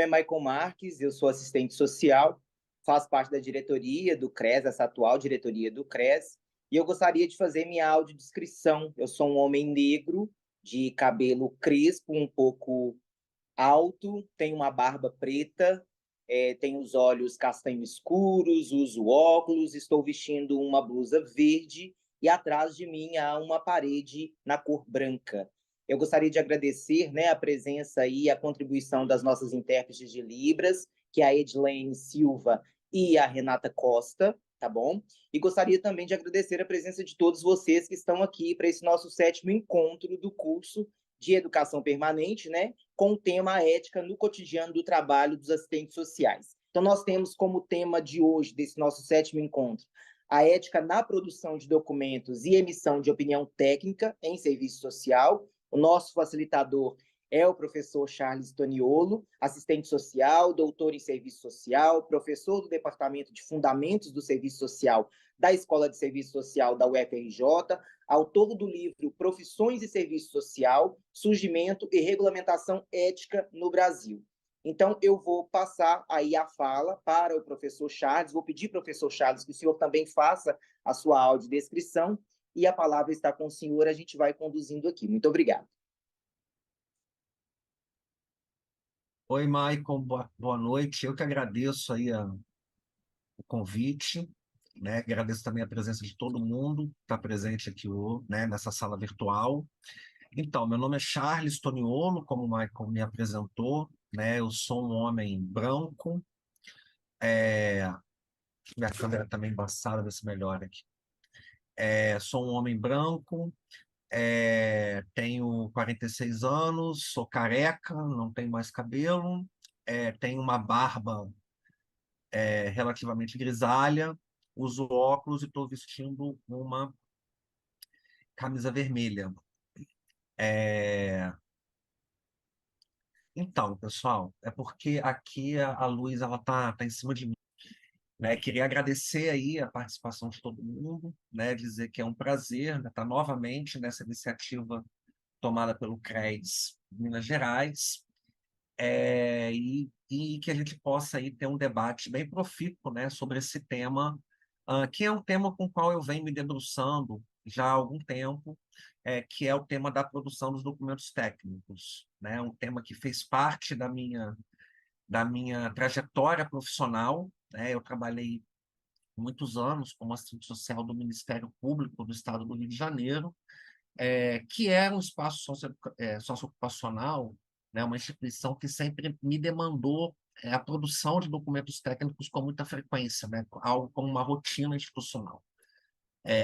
nome é Michael Marques, eu sou assistente social, faço parte da diretoria do CRES, essa atual diretoria do CRES, e eu gostaria de fazer minha audiodescrição. Eu sou um homem negro, de cabelo crespo, um pouco alto, tenho uma barba preta, tenho os olhos castanho escuros, uso óculos, estou vestindo uma blusa verde e atrás de mim há uma parede na cor branca. Eu gostaria de agradecer, né, a presença e a contribuição das nossas intérpretes de Libras, que é a Edilene Silva e a Renata Costa, tá bom? E gostaria também de agradecer a presença de todos vocês que estão aqui para esse nosso 7º encontro do curso de Educação Permanente, né, com o tema Ética no Cotidiano do Trabalho dos Assistentes Sociais. Então, nós temos como tema de hoje, desse nosso 7º encontro, a ética na produção de documentos e emissão de opinião técnica em serviço social. O nosso facilitador é o professor Charles Toniolo, assistente social, doutor em serviço social, professor do Departamento de Fundamentos do Serviço Social da Escola de Serviço Social da UFRJ, autor do livro Profissões e Serviço Social, Surgimento e Regulamentação Ética no Brasil. Então, eu vou passar aí a fala para o professor Charles, vou pedir, professor Charles, que o senhor também faça a sua audiodescrição, e a palavra está com o senhor, a gente vai conduzindo aqui. Muito obrigado. Oi, Maicon, boa noite. Eu que agradeço aí o convite, né? Agradeço também a presença de todo mundo que está presente aqui, né, nessa sala virtual. Então, meu nome é Charles Toniolo, como o Maicon me apresentou, né? Eu sou um homem branco, minha câmera está meio embaçada, ver se melhora aqui. Sou um homem branco, tenho 46 anos, sou careca, não tenho mais cabelo, tenho uma barba relativamente grisalha, uso óculos e estou vestindo uma camisa vermelha. Então, pessoal, é porque aqui a luz ela tá em cima de mim, né? Queria agradecer aí a participação de todo mundo, né? Dizer que é um prazer, né, estar novamente nessa iniciativa tomada pelo CRES Minas Gerais, e que a gente possa aí ter um debate bem profícuo, né, sobre esse tema, que é um tema com o qual eu venho me debruçando já há algum tempo, que é o tema da produção dos documentos técnicos, né, um tema que fez parte da minha trajetória profissional, né, eu trabalhei muitos anos como assistente social do Ministério Público do Estado do Rio de Janeiro, que é um espaço socioocupacional, né, uma instituição que sempre me demandou a produção de documentos técnicos com muita frequência, né, algo como uma rotina institucional.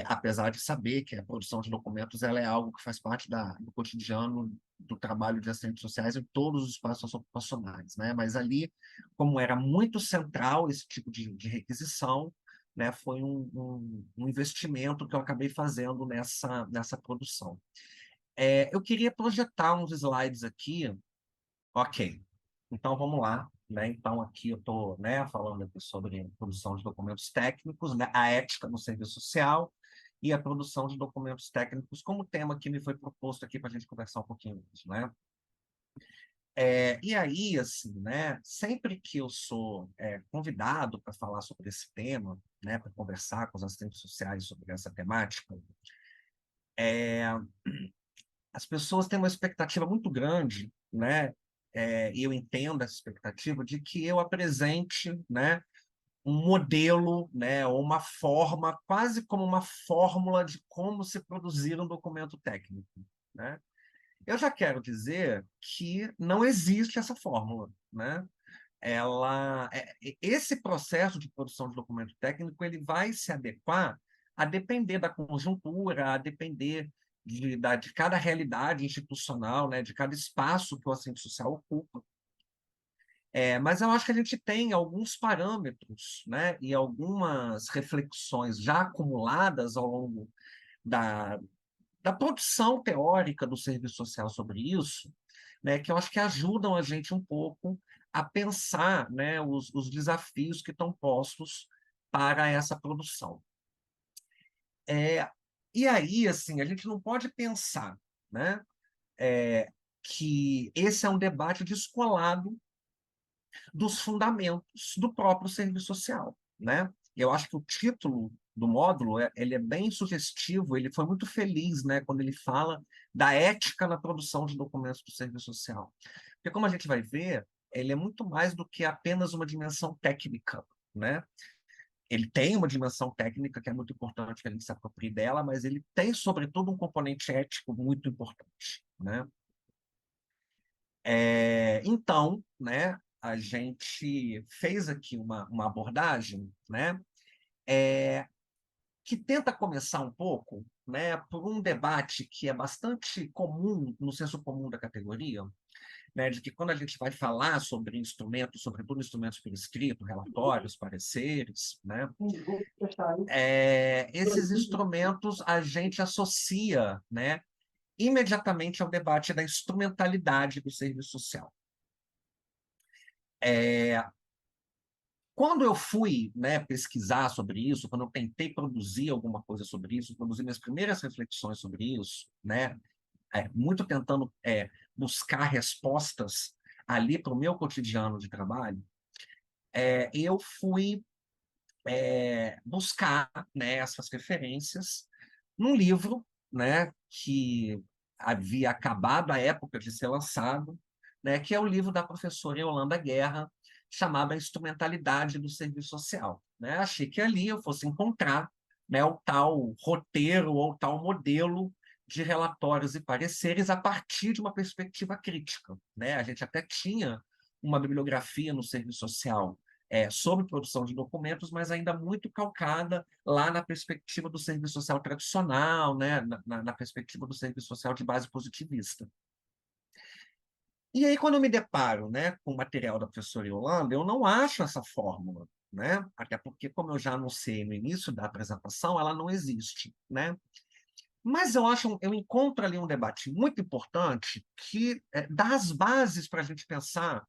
Apesar de saber que a produção de documentos ela é algo que faz parte do cotidiano do trabalho de assistentes sociais em todos os espaços socioocupacionais, né? Mas ali, como era muito central esse tipo de requisição, né, foi um investimento que eu acabei fazendo nessa produção. Eu queria projetar uns slides aqui. Ok, então vamos lá. Né? Então, aqui eu estou, né, falando aqui sobre produção de documentos técnicos, né, a ética no serviço social e a produção de documentos técnicos como tema que me foi proposto aqui para a gente conversar um pouquinho hoje, né? E aí, assim, né, sempre que eu sou convidado para falar sobre esse tema, né, para conversar com os assistentes sociais sobre essa temática, as pessoas têm uma expectativa muito grande, né, e eu entendo essa expectativa de que eu apresente, né, um modelo, né, ou uma forma, quase como uma fórmula de como se produzir um documento técnico, né? Eu já quero dizer que não existe essa fórmula, né? Esse processo de produção de documento técnico ele vai se adequar a depender da conjuntura, a depender de cada realidade institucional, né, de cada espaço que o assistente social ocupa. Mas eu acho que a gente tem alguns parâmetros, né, e algumas reflexões já acumuladas ao longo da, da produção teórica do serviço social sobre isso, né, que eu acho que ajudam a gente um pouco a pensar, né, os desafios que estão postos para essa produção. E aí, assim, a gente não pode pensar, né, que esse é um debate descolado dos fundamentos do próprio serviço social, né? Eu acho que o título do módulo ele é bem sugestivo, ele foi muito feliz, né, quando ele fala da ética na produção de documentos do serviço social. Porque, como a gente vai ver, ele é muito mais do que apenas uma dimensão técnica, né? Ele tem uma dimensão técnica que é muito importante que a gente se aproprie dela, mas ele tem, sobretudo, um componente ético muito importante, né? Então, né, a gente fez aqui uma abordagem, né, que tenta começar um pouco, né, por um debate que é bastante comum no senso comum da categoria, né, de que quando a gente vai falar sobre instrumentos, sobretudo instrumentos por escrito, relatórios, pareceres, né, esses instrumentos a gente associa, né, imediatamente ao debate da instrumentalidade do serviço social. Quando eu fui, né, pesquisar sobre isso, quando eu tentei produzir alguma coisa sobre isso, produzir minhas primeiras reflexões sobre isso, né, muito tentando buscar respostas ali para o meu cotidiano de trabalho, eu fui buscar, né, essas referências num livro, né, que havia acabado a época de ser lançado, né, que é o livro da professora Yolanda Guerra, chamado A Instrumentalidade do Serviço Social. Né? Achei que ali eu fosse encontrar, né, o tal roteiro ou o tal modelo de relatórios e pareceres a partir de uma perspectiva crítica. Né? A gente até tinha uma bibliografia no serviço social sobre produção de documentos, mas ainda muito calcada lá na perspectiva do serviço social tradicional, né? Na perspectiva do serviço social de base positivista. E aí, quando eu me deparo, né, com o material da professora Yolanda, eu não acho essa fórmula, né? Até porque, como eu já anunciei no início da apresentação, ela não existe, né? Mas eu encontro ali um debate muito importante que dá as bases para a gente pensar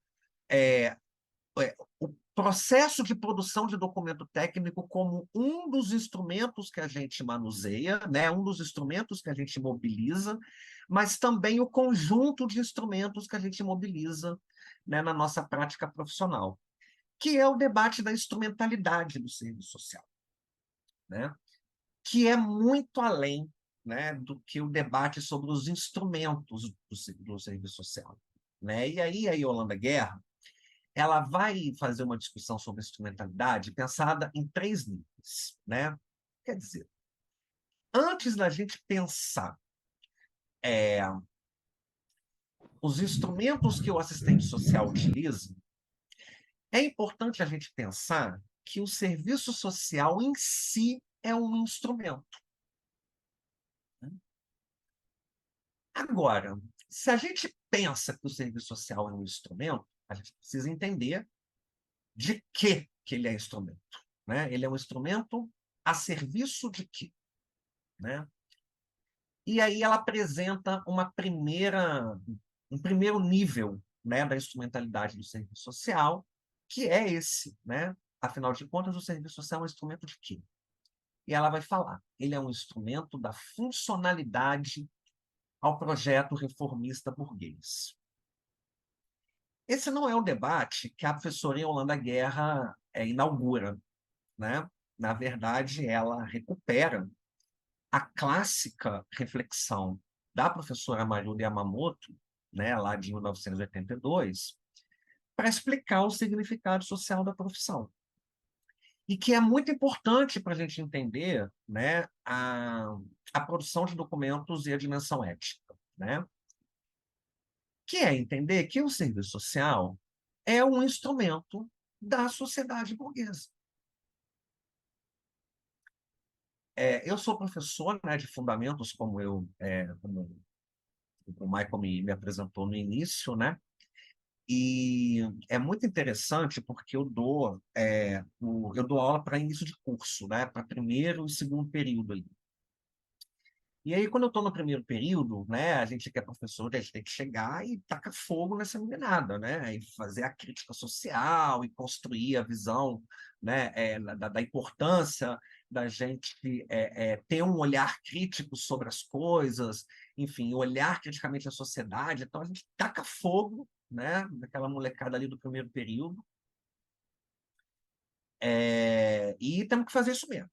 o processo de produção de documento técnico como um dos instrumentos que a gente manuseia, né, um dos instrumentos que a gente mobiliza, mas também o conjunto de instrumentos que a gente mobiliza, né, na nossa prática profissional, que é o debate da instrumentalidade do serviço social, né, que é muito além, né, do que o debate sobre os instrumentos do serviço social. Né? E aí a Yolanda Guerra ela vai fazer uma discussão sobre instrumentalidade pensada em três níveis, né? Quer dizer, antes da gente pensar os instrumentos que o assistente social utiliza, é importante a gente pensar que o serviço social em si é um instrumento. Agora, se a gente pensa que o serviço social é um instrumento, a gente precisa entender de que ele é instrumento. Né? Ele é um instrumento a serviço de quê? Né? E aí ela apresenta um primeiro nível, né, da instrumentalidade do serviço social, que é esse, né? Afinal de contas, o serviço social é um instrumento de quê? E ela vai falar, ele é um instrumento da funcionalidade ao projeto reformista burguês. Esse não é um debate que a professora Yolanda Guerra inaugura, né? Na verdade, ela recupera a clássica reflexão da professora Maruda Yamamoto, né, lá de 1982, para explicar o significado social da profissão. E que é muito importante para a gente entender, né, a produção de documentos e a dimensão ética. Né? Que é entender que o serviço social é um instrumento da sociedade burguesa. Eu sou professor, né, de fundamentos, como o Michael me apresentou no início, né? E é muito interessante porque eu dou aula para início de curso, né? Para primeiro e segundo período ali. E aí, quando eu estou no primeiro período, né, a gente que é professor, a gente tem que chegar e tacar fogo nessa meninada, né? E fazer a crítica social e construir a visão, né, da importância da gente ter um olhar crítico sobre as coisas, enfim, olhar criticamente a sociedade. Então, a gente taca fogo né? Daquela molecada ali do primeiro período. E temos que fazer isso mesmo.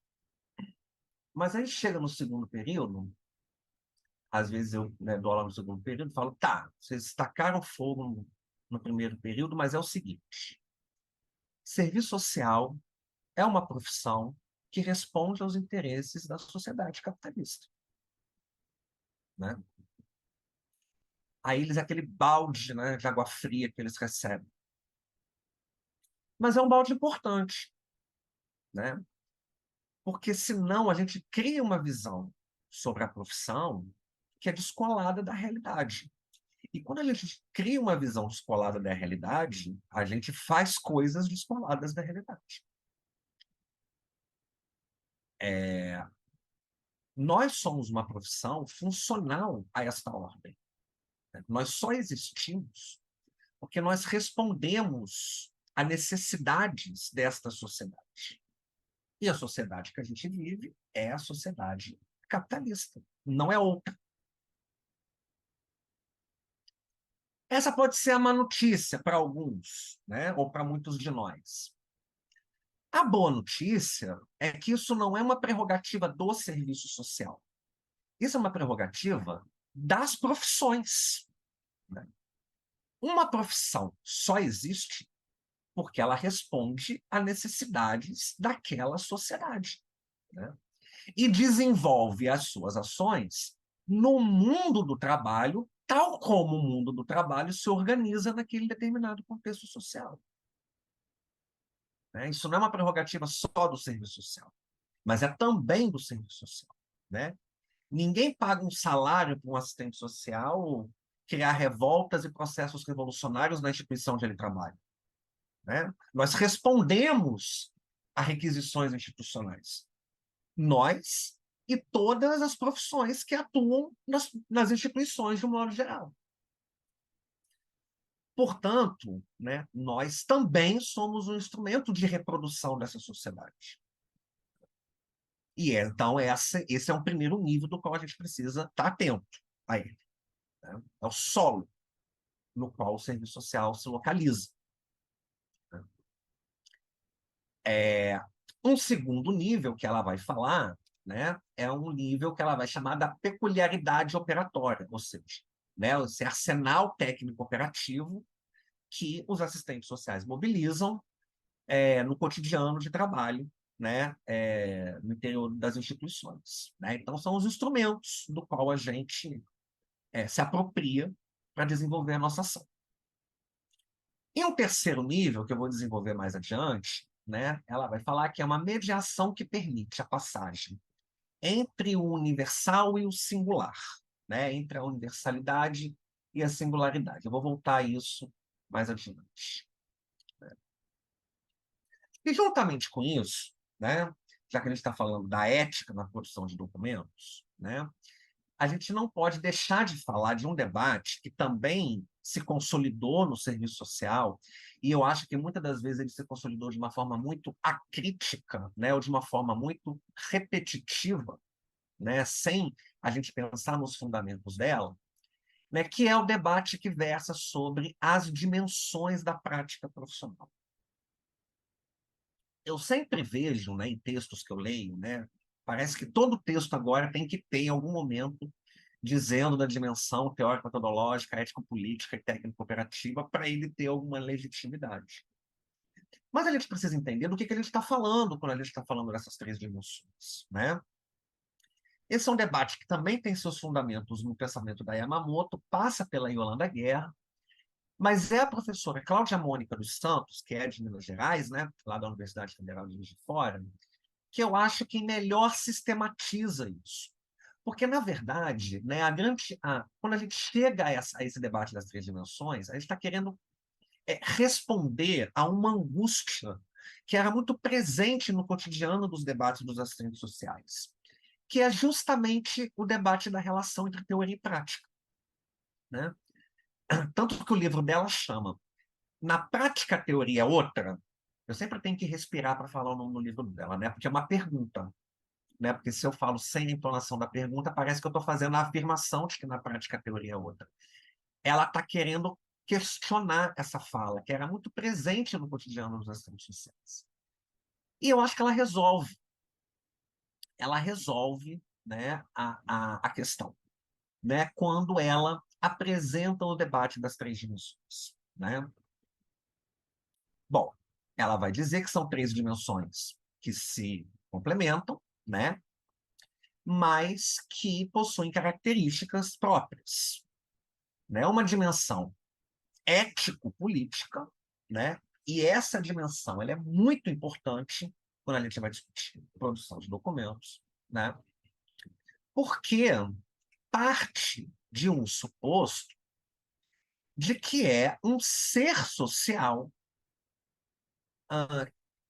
Mas aí chega no segundo período, às vezes eu, né, dou aula no segundo período e falo, tá, vocês tacaram fogo no primeiro período, mas é o seguinte, serviço social é uma profissão que responde aos interesses da sociedade capitalista, né? Aí eles, aquele balde, né, de água fria que eles recebem. Mas é um balde importante, né? Porque senão a gente cria uma visão sobre a profissão que é descolada da realidade. E quando a gente cria uma visão descolada da realidade, a gente faz coisas descoladas da realidade. Nós somos uma profissão funcional a esta ordem. Nós só existimos porque nós respondemos a necessidades desta sociedade. E a sociedade que a gente vive é a sociedade capitalista, não é outra. Essa pode ser a má notícia para alguns, né? Ou para muitos de nós. A boa notícia é que isso não é uma prerrogativa do serviço social. Isso é uma prerrogativa das profissões, né? Uma profissão só existe porque ela responde a necessidades daquela sociedade, né? E desenvolve as suas ações no mundo do trabalho, tal como o mundo do trabalho se organiza naquele determinado contexto social, né? Isso não é uma prerrogativa só do serviço social, mas é também do serviço social, né? Ninguém paga um salário para um assistente social criar revoltas e processos revolucionários na instituição onde ele trabalha, né? Nós respondemos a requisições institucionais. Nós e todas as profissões que atuam nas instituições de um modo geral. Portanto, né, nós também somos um instrumento de reprodução dessa sociedade. E então esse é um primeiro nível do qual a gente precisa estar atento a ele, né? É o solo no qual o serviço social se localiza, né? Um segundo nível que ela vai falar, né, é um nível que ela vai chamar da peculiaridade operatória, ou seja, né, esse arsenal técnico operativo que os assistentes sociais mobilizam no cotidiano de trabalho, né, no interior das instituições, né? Então, são os instrumentos do qual a gente se apropria para desenvolver a nossa ação. E um terceiro nível, que eu vou desenvolver mais adiante, né, ela vai falar que é uma mediação que permite a passagem entre o universal e o singular, né, entre a universalidade e a singularidade. Eu vou voltar a isso mais adiante. E juntamente com isso, né, já que a gente está falando da ética na produção de documentos, né, a gente não pode deixar de falar de um debate que também se consolidou no serviço social, e eu acho que muitas das vezes ele se consolidou de uma forma muito acrítica, né, ou de uma forma muito repetitiva, né, sem a gente pensar nos fundamentos dela, né, que é o debate que versa sobre as dimensões da prática profissional. Eu sempre vejo, né, em textos que eu leio, né, parece que todo texto agora tem que ter, em algum momento, dizendo da dimensão teórico-metodológica, ético-política e técnico-operativa para ele ter alguma legitimidade. Mas a gente precisa entender do que a gente está falando quando a gente está falando dessas três dimensões, né? Esse é um debate que também tem seus fundamentos no pensamento da Yamamoto, passa pela Yolanda Guerra, mas é a professora Cláudia Mônica dos Santos, que é de Minas Gerais, né, lá da Universidade Federal de Juiz de Fora, que eu acho que melhor sistematiza isso. Porque, na verdade, né, quando a gente chega a esse debate das três dimensões, a gente está querendo responder a uma angústia que era muito presente no cotidiano dos debates dos assistentes sociais, que é justamente o debate da relação entre teoria e prática, né? Tanto que o livro dela chama Na Prática a Teoria é Outra. Eu sempre tenho que respirar para falar o nome do livro dela, né? Porque é uma pergunta, né? Porque se eu falo sem a entonação da pergunta, parece que eu estou fazendo a afirmação de que na prática a teoria é outra. Ela está querendo questionar essa fala, que era muito presente no cotidiano dos assistentes sociais. E eu acho que ela resolve. Ela resolve, né, a questão, né, quando ela apresenta o debate das três dimensões, né? Bom, ela vai dizer que são três dimensões que se complementam, né? Mas que possuem características próprias, né? Uma dimensão ético-política, né? E essa dimensão ela é muito importante quando a gente vai discutir produção de documentos, né? Porque parte de um suposto de que é um ser social,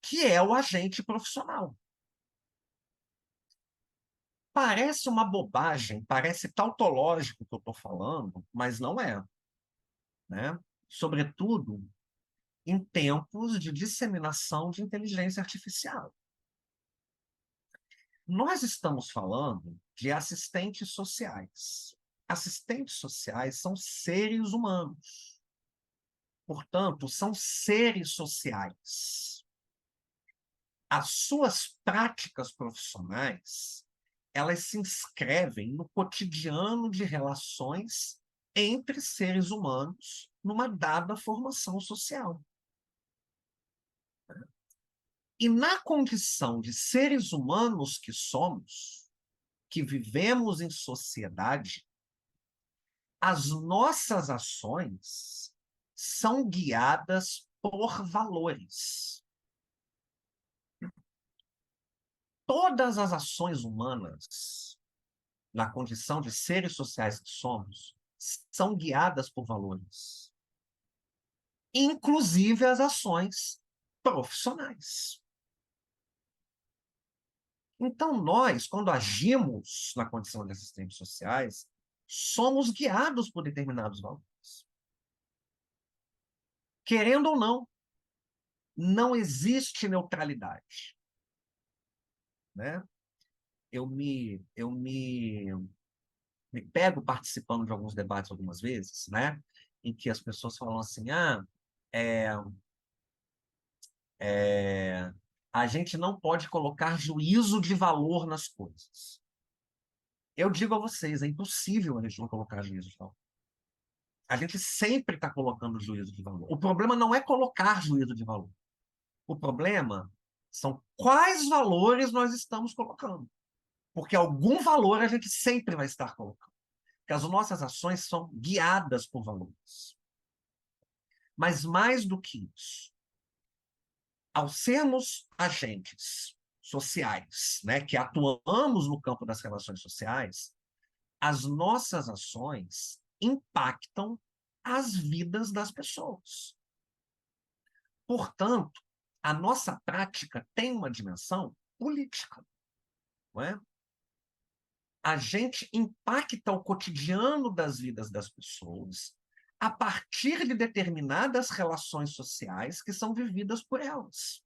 que é o agente profissional. Parece uma bobagem, parece tautológico o que eu estou falando, mas não é, né? Sobretudo em tempos de disseminação de inteligência artificial. Nós estamos falando de assistentes sociais. Assistentes sociais são seres humanos. Portanto, são seres sociais. As suas práticas profissionais, elas se inscrevem no cotidiano de relações entre seres humanos numa dada formação social. E na condição de seres humanos que somos, que vivemos em sociedade, as nossas ações são guiadas por valores. Todas as ações humanas, na condição de seres sociais que somos, são guiadas por valores. Inclusive as ações profissionais. Então, nós, quando agimos na condição de assistentes sociais, somos guiados por determinados valores. Querendo ou não, não existe neutralidade, né? Eu me pego participando de alguns debates algumas vezes, né? Em que as pessoas falam assim, é, a gente não pode colocar juízo de valor nas coisas. Eu digo a vocês, é impossível a gente não colocar juízo de valor. A gente sempre está colocando juízo de valor. O problema não é colocar juízo de valor. O problema são quais valores nós estamos colocando. Porque algum valor a gente sempre vai estar colocando. Porque as nossas ações são guiadas por valores. Mas mais do que isso, ao sermos agentes sociais, né, que atuamos no campo das relações sociais, as nossas ações impactam as vidas das pessoas. Portanto, a nossa prática tem uma dimensão política, não é? A gente impacta o cotidiano das vidas das pessoas a partir de determinadas relações sociais que são vividas por elas.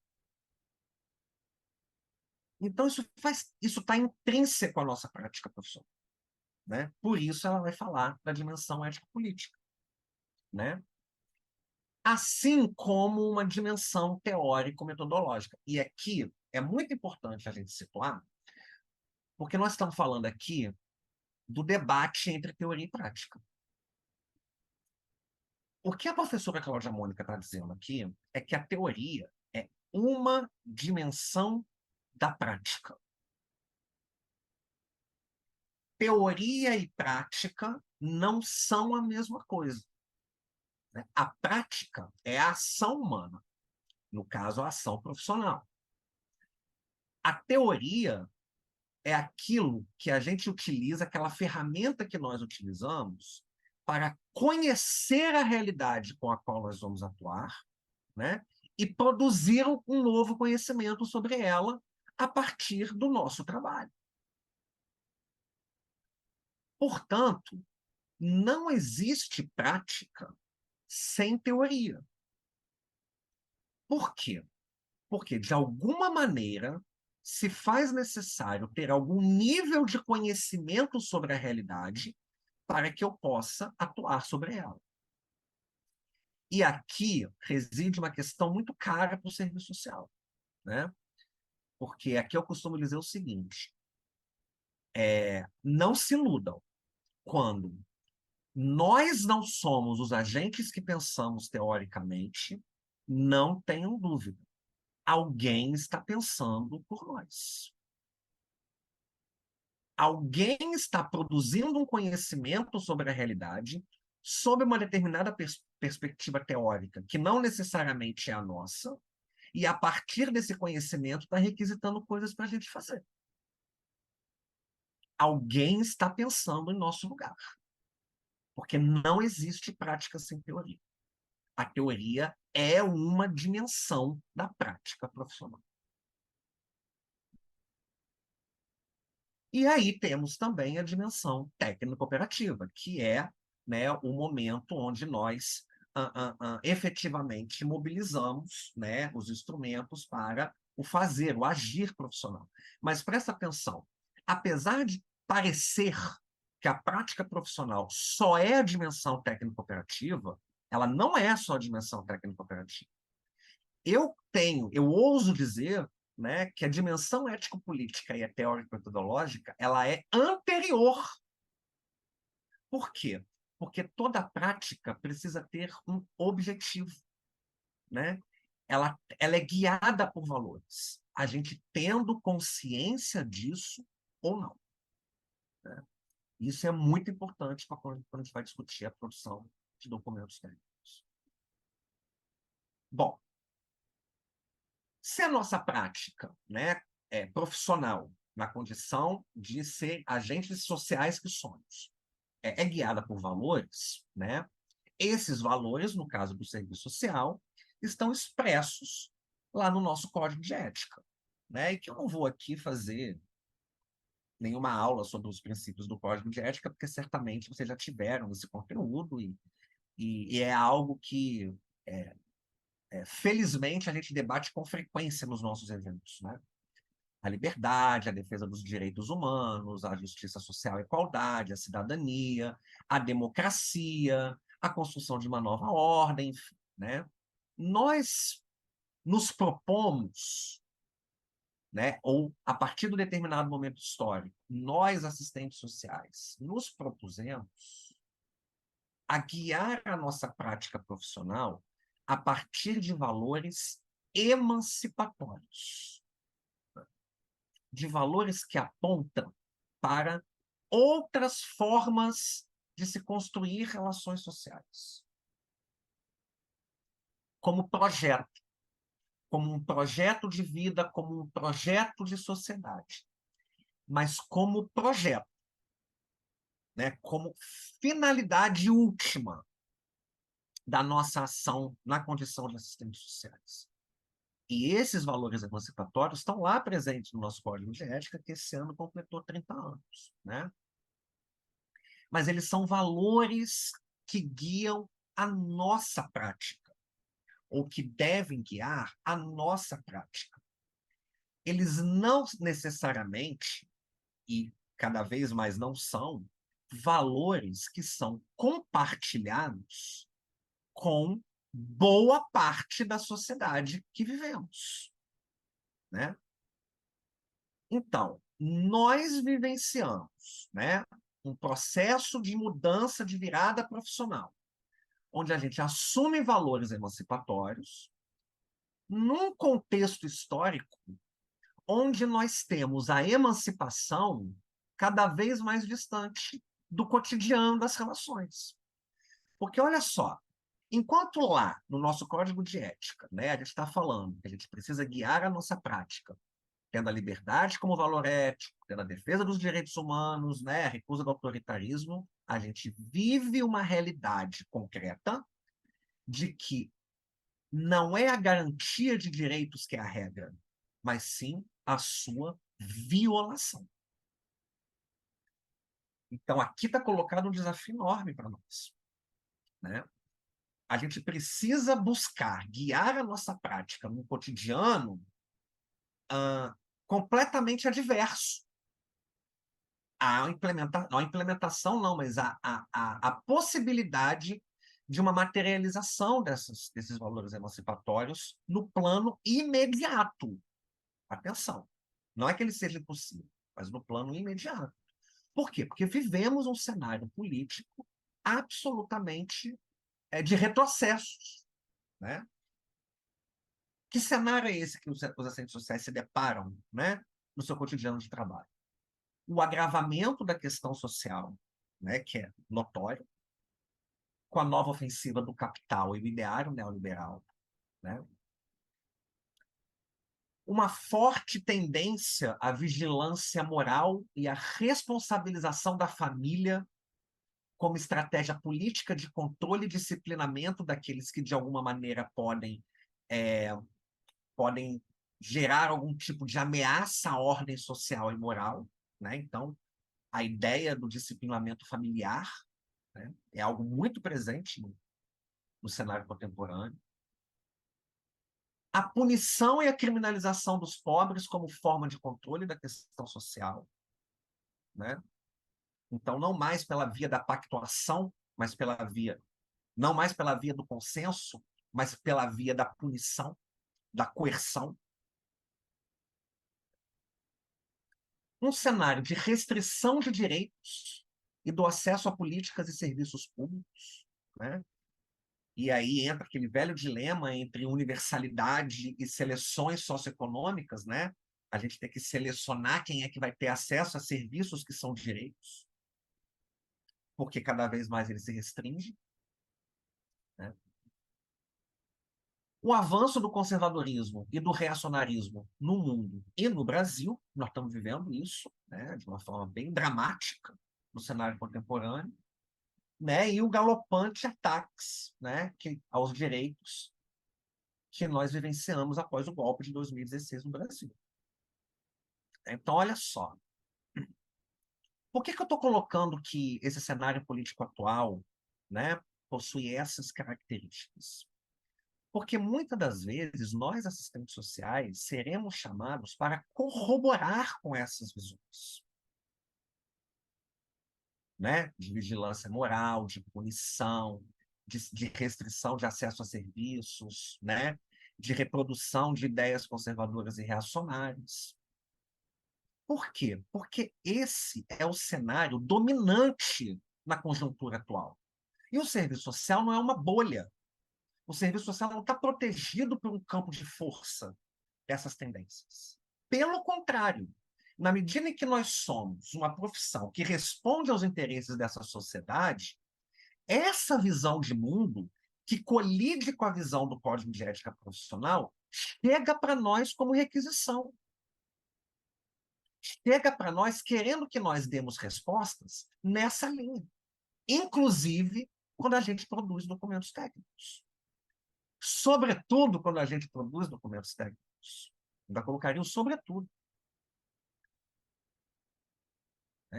Então, isso está intrínseco à nossa prática profissional, né? Por isso, ela vai falar da dimensão ético-política, né? Assim como uma dimensão teórico-metodológica. E aqui é muito importante a gente situar, porque nós estamos falando aqui do debate entre teoria e prática. O que a professora Cláudia Mônica está dizendo aqui é que a teoria é uma dimensão da prática. Teoria e prática não são a mesma coisa, né? A prática é a ação humana, no caso, a ação profissional. A teoria é aquilo que a gente utiliza, aquela ferramenta que nós utilizamos para conhecer a realidade com a qual nós vamos atuar, né? E produzir um novo conhecimento sobre ela a partir do nosso trabalho. Portanto, não existe prática sem teoria. Por quê? Porque, de alguma maneira, se faz necessário ter algum nível de conhecimento sobre a realidade para que eu possa atuar sobre ela. E aqui reside uma questão muito cara para o serviço social, né? Porque aqui eu costumo dizer o seguinte: não se iludam quando nós não somos os agentes que pensamos teoricamente, não tenham dúvida. Alguém está pensando por nós. Alguém está produzindo um conhecimento sobre a realidade, sob uma determinada perspectiva teórica, que não necessariamente é a nossa, e a partir desse conhecimento está requisitando coisas para a gente fazer. Alguém está pensando em nosso lugar. Porque não existe prática sem teoria. A teoria é uma dimensão da prática profissional. E aí temos também a dimensão técnico-operativa, que é, né, o momento onde nós efetivamente mobilizamos, né, os instrumentos para o fazer, o agir profissional. Mas presta atenção, apesar de parecer que a prática profissional só é a dimensão técnico-operativa, ela não é só a dimensão técnico-operativa. Eu ouso dizer, né, que a dimensão ético-política e a teórico-metodológica, ela é anterior. Por quê? Porque toda prática precisa ter um objetivo, né? Ela é guiada por valores. A gente tendo consciência disso ou não, né? Isso é muito importante quando a gente vai discutir a produção de documentos técnicos. Bom, se a nossa prática, né, é profissional, na condição de ser agentes sociais que somos, é guiada por valores, né? Esses valores, no caso do serviço social, estão expressos lá no nosso código de ética, né? E que eu não vou aqui fazer nenhuma aula sobre os princípios do código de ética, porque certamente vocês já tiveram esse conteúdo e é algo que, felizmente, a gente debate com frequência nos nossos eventos, né? A liberdade, a defesa dos direitos humanos, a justiça social, a igualdade, a cidadania, a democracia, a construção de uma nova ordem, enfim, né? Nós nos propomos, né, ou a partir de um determinado momento histórico, nós, assistentes sociais, nos propusemos a guiar a nossa prática profissional a partir de valores emancipatórios, de valores que apontam para outras formas de se construir relações sociais. Como projeto, como um projeto de vida, como um projeto de sociedade, mas como projeto, né, como finalidade última da nossa ação na condição de assistentes sociais. E esses valores emancipatórios estão lá presentes no nosso Código de Ética, que esse ano completou 30 anos, né? Mas eles são valores que guiam a nossa prática, ou que devem guiar a nossa prática. Eles não necessariamente, e cada vez mais não são, valores que são compartilhados com boa parte da sociedade que vivemos, né? Então, nós vivenciamos, né, um processo de mudança de virada profissional, onde a gente assume valores emancipatórios, num contexto histórico onde nós temos a emancipação cada vez mais distante do cotidiano das relações. Porque, olha só, enquanto lá, no nosso código de ética, né, a gente está falando que a gente precisa guiar a nossa prática, tendo a liberdade como valor ético, tendo a defesa dos direitos humanos, né, a recusa do autoritarismo, a gente vive uma realidade concreta de que não é a garantia de direitos que é a regra, mas sim a sua violação. Então, aqui está colocado um desafio enorme para nós, né? A gente precisa buscar guiar a nossa prática no cotidiano completamente adverso a implementação não, mas a possibilidade de uma materialização desses valores emancipatórios no plano imediato. Atenção, não é que ele seja impossível, mas no plano imediato. Por quê? Porque vivemos um cenário político absolutamente de retrocessos, né? Que cenário é esse que os assistentes sociais se deparam, né, no seu cotidiano de trabalho? O agravamento da questão social, né, que é notório, com a nova ofensiva do capital e o ideário neoliberal, né? Uma forte tendência à vigilância moral e à responsabilização da família como estratégia política de controle e disciplinamento daqueles que, de alguma maneira, podem gerar algum tipo de ameaça à ordem social e moral, né? Então, a ideia do disciplinamento familiar, né, é algo muito presente no cenário contemporâneo. A punição e a criminalização dos pobres como forma de controle da questão social, né? Então, não mais pela via da pactuação, mas não mais pela via do consenso, mas pela via da punição, da coerção. Um cenário de restrição de direitos e do acesso a políticas e serviços públicos, né? E aí entra aquele velho dilema entre universalidade e seleções socioeconômicas, né? A gente tem que selecionar quem é que vai ter acesso a serviços que são direitos, porque cada vez mais ele se restringe, né? O avanço do conservadorismo e do reacionarismo no mundo e no Brasil, nós estamos vivendo isso, né, de uma forma bem dramática no cenário contemporâneo, né, e o galopante ataques, né, aos direitos que nós vivenciamos após o golpe de 2016 no Brasil. Então, olha só. Por que eu estou colocando que esse cenário político atual, né, possui essas características? Porque muitas das vezes nós, assistentes sociais, seremos chamados para corroborar com essas visões, né? De vigilância moral, de punição, de restrição de acesso a serviços, né? De reprodução de ideias conservadoras e reacionárias. Por quê? Porque esse é o cenário dominante na conjuntura atual. E o serviço social não é uma bolha. O serviço social não está protegido por um campo de força dessas tendências. Pelo contrário, na medida em que nós somos uma profissão que responde aos interesses dessa sociedade, essa visão de mundo, que colide com a visão do Código de Ética Profissional, chega para nós como requisição. Chega para nós querendo que nós demos respostas nessa linha, inclusive quando a gente produz documentos técnicos. Sobretudo quando a gente produz documentos técnicos. Ainda colocaria o sobretudo.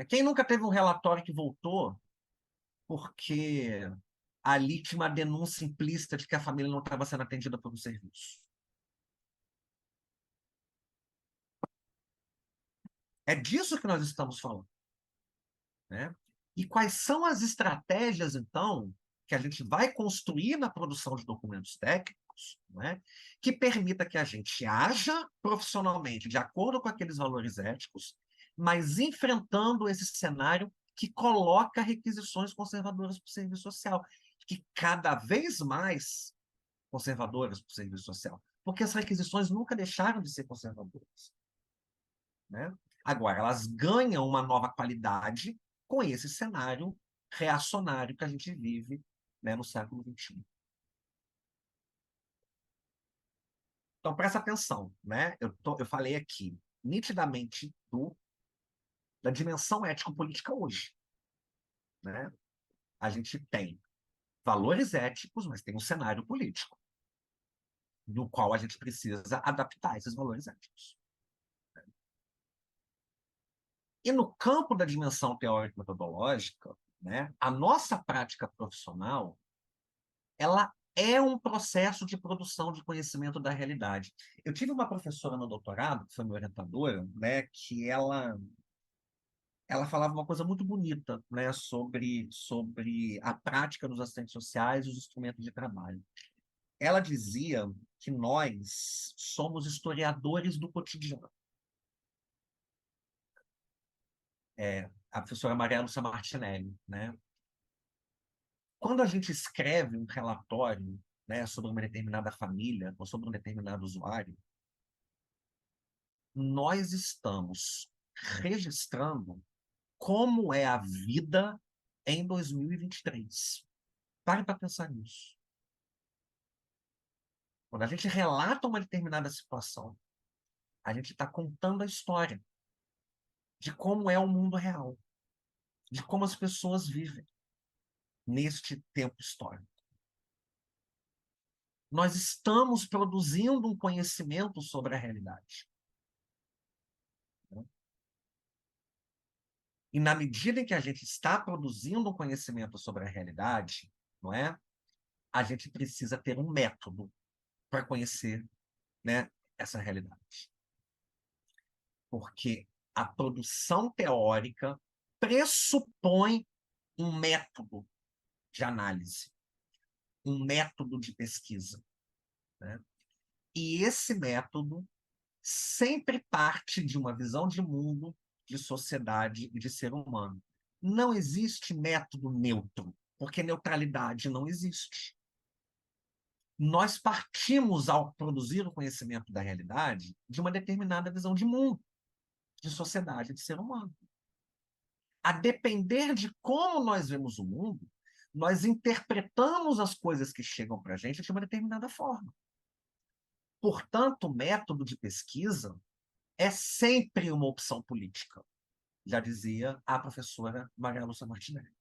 Quem nunca teve um relatório que voltou porque ali tinha uma denúncia implícita de que a família não estava sendo atendida pelo serviço? É disso que nós estamos falando, né? E quais são as estratégias, então, que a gente vai construir na produção de documentos técnicos, né, que permita que a gente haja profissionalmente de acordo com aqueles valores éticos, mas enfrentando esse cenário que coloca requisições conservadoras para o serviço social, que cada vez mais conservadoras para o serviço social, porque as requisições nunca deixaram de ser conservadoras, né? Agora, elas ganham uma nova qualidade com esse cenário reacionário que a gente vive, né, no século XXI. Então, presta atenção, né? Eu falei aqui nitidamente da dimensão ético-política hoje, né? A gente tem valores éticos, mas tem um cenário político, no qual a gente precisa adaptar esses valores éticos. E no campo da dimensão teórico-metodológica, né, a nossa prática profissional, ela é um processo de produção de conhecimento da realidade. Eu tive uma professora no doutorado, que foi minha orientadora, né, que ela ela falava uma coisa muito bonita, né, sobre a prática dos assistentes sociais e os instrumentos de trabalho. Ela dizia que nós somos historiadores do cotidiano. A professora Maria Lúcia Martinelli, né? Quando a gente escreve um relatório, né, sobre uma determinada família ou sobre um determinado usuário, nós estamos registrando como é a vida em 2023. Pare para pensar nisso. Quando a gente relata uma determinada situação, a gente está contando a história de como é o mundo real, de como as pessoas vivem neste tempo histórico. Nós estamos produzindo um conhecimento sobre a realidade. E na medida em que a gente está produzindo um conhecimento sobre a realidade, não é? A gente precisa ter um método para conhecer, né, essa realidade. Porque a produção teórica pressupõe um método de análise, um método de pesquisa, né? E esse método sempre parte de uma visão de mundo, de sociedade e de ser humano. Não existe método neutro, porque neutralidade não existe. Nós partimos, ao produzir o conhecimento da realidade, de uma determinada visão de mundo, de sociedade, de ser humano. A depender de como nós vemos o mundo, nós interpretamos as coisas que chegam para a gente de uma determinada forma. Portanto, o método de pesquisa é sempre uma opção política, já dizia a professora Maria Lúcia Martinelli.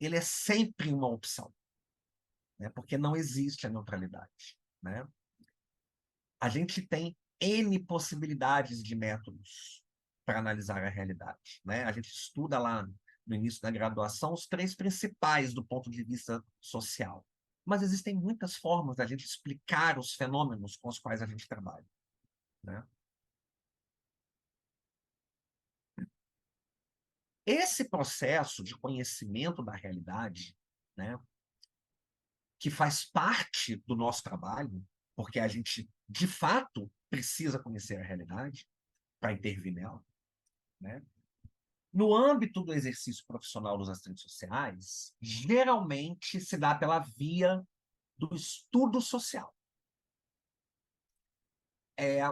Ele é sempre uma opção, né? Porque não existe a neutralidade, né? A gente tem N possibilidades de métodos para analisar a realidade, né? A gente estuda lá no início da graduação os 3 principais do ponto de vista social. Mas existem muitas formas da gente explicar os fenômenos com os quais a gente trabalha, né? Esse processo de conhecimento da realidade, né, que faz parte do nosso trabalho, porque a gente, de fato, precisa conhecer a realidade para intervir nela, né? No âmbito do exercício profissional dos assistentes sociais, geralmente se dá pela via do estudo social, é,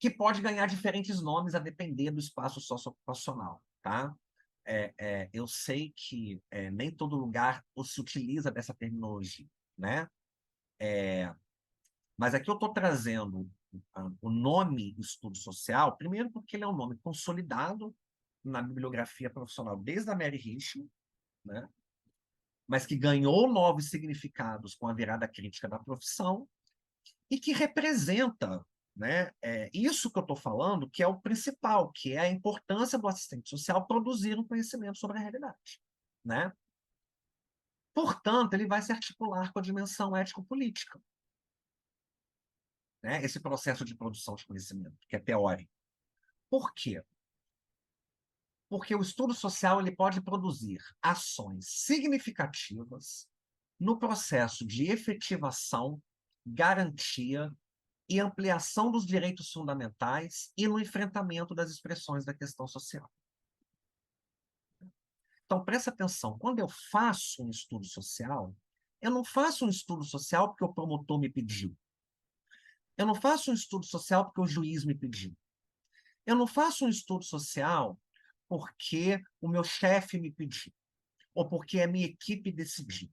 que pode ganhar diferentes nomes a depender do espaço socioprofissional, tá? Eu sei que nem todo lugar se utiliza dessa terminologia, né? Mas aqui eu estou trazendo o nome estudo social, primeiro porque ele é um nome consolidado na bibliografia profissional desde a Mary Richel, né? Mas que ganhou novos significados com a virada crítica da profissão e que representa, né, isso que eu estou falando, que é o principal, que é a importância do assistente social produzir um conhecimento sobre a realidade, né? Portanto, ele vai se articular com a dimensão ético-política, né? Esse processo de produção de conhecimento, que é teórico. Por quê? Porque o estudo social ele pode produzir ações significativas no processo de efetivação, garantia e ampliação dos direitos fundamentais e no enfrentamento das expressões da questão social. Então, presta atenção, quando eu faço um estudo social, eu não faço um estudo social porque o promotor me pediu. Eu não faço um estudo social porque o juiz me pediu. Eu não faço um estudo social porque o meu chefe me pediu, ou porque a minha equipe decidiu.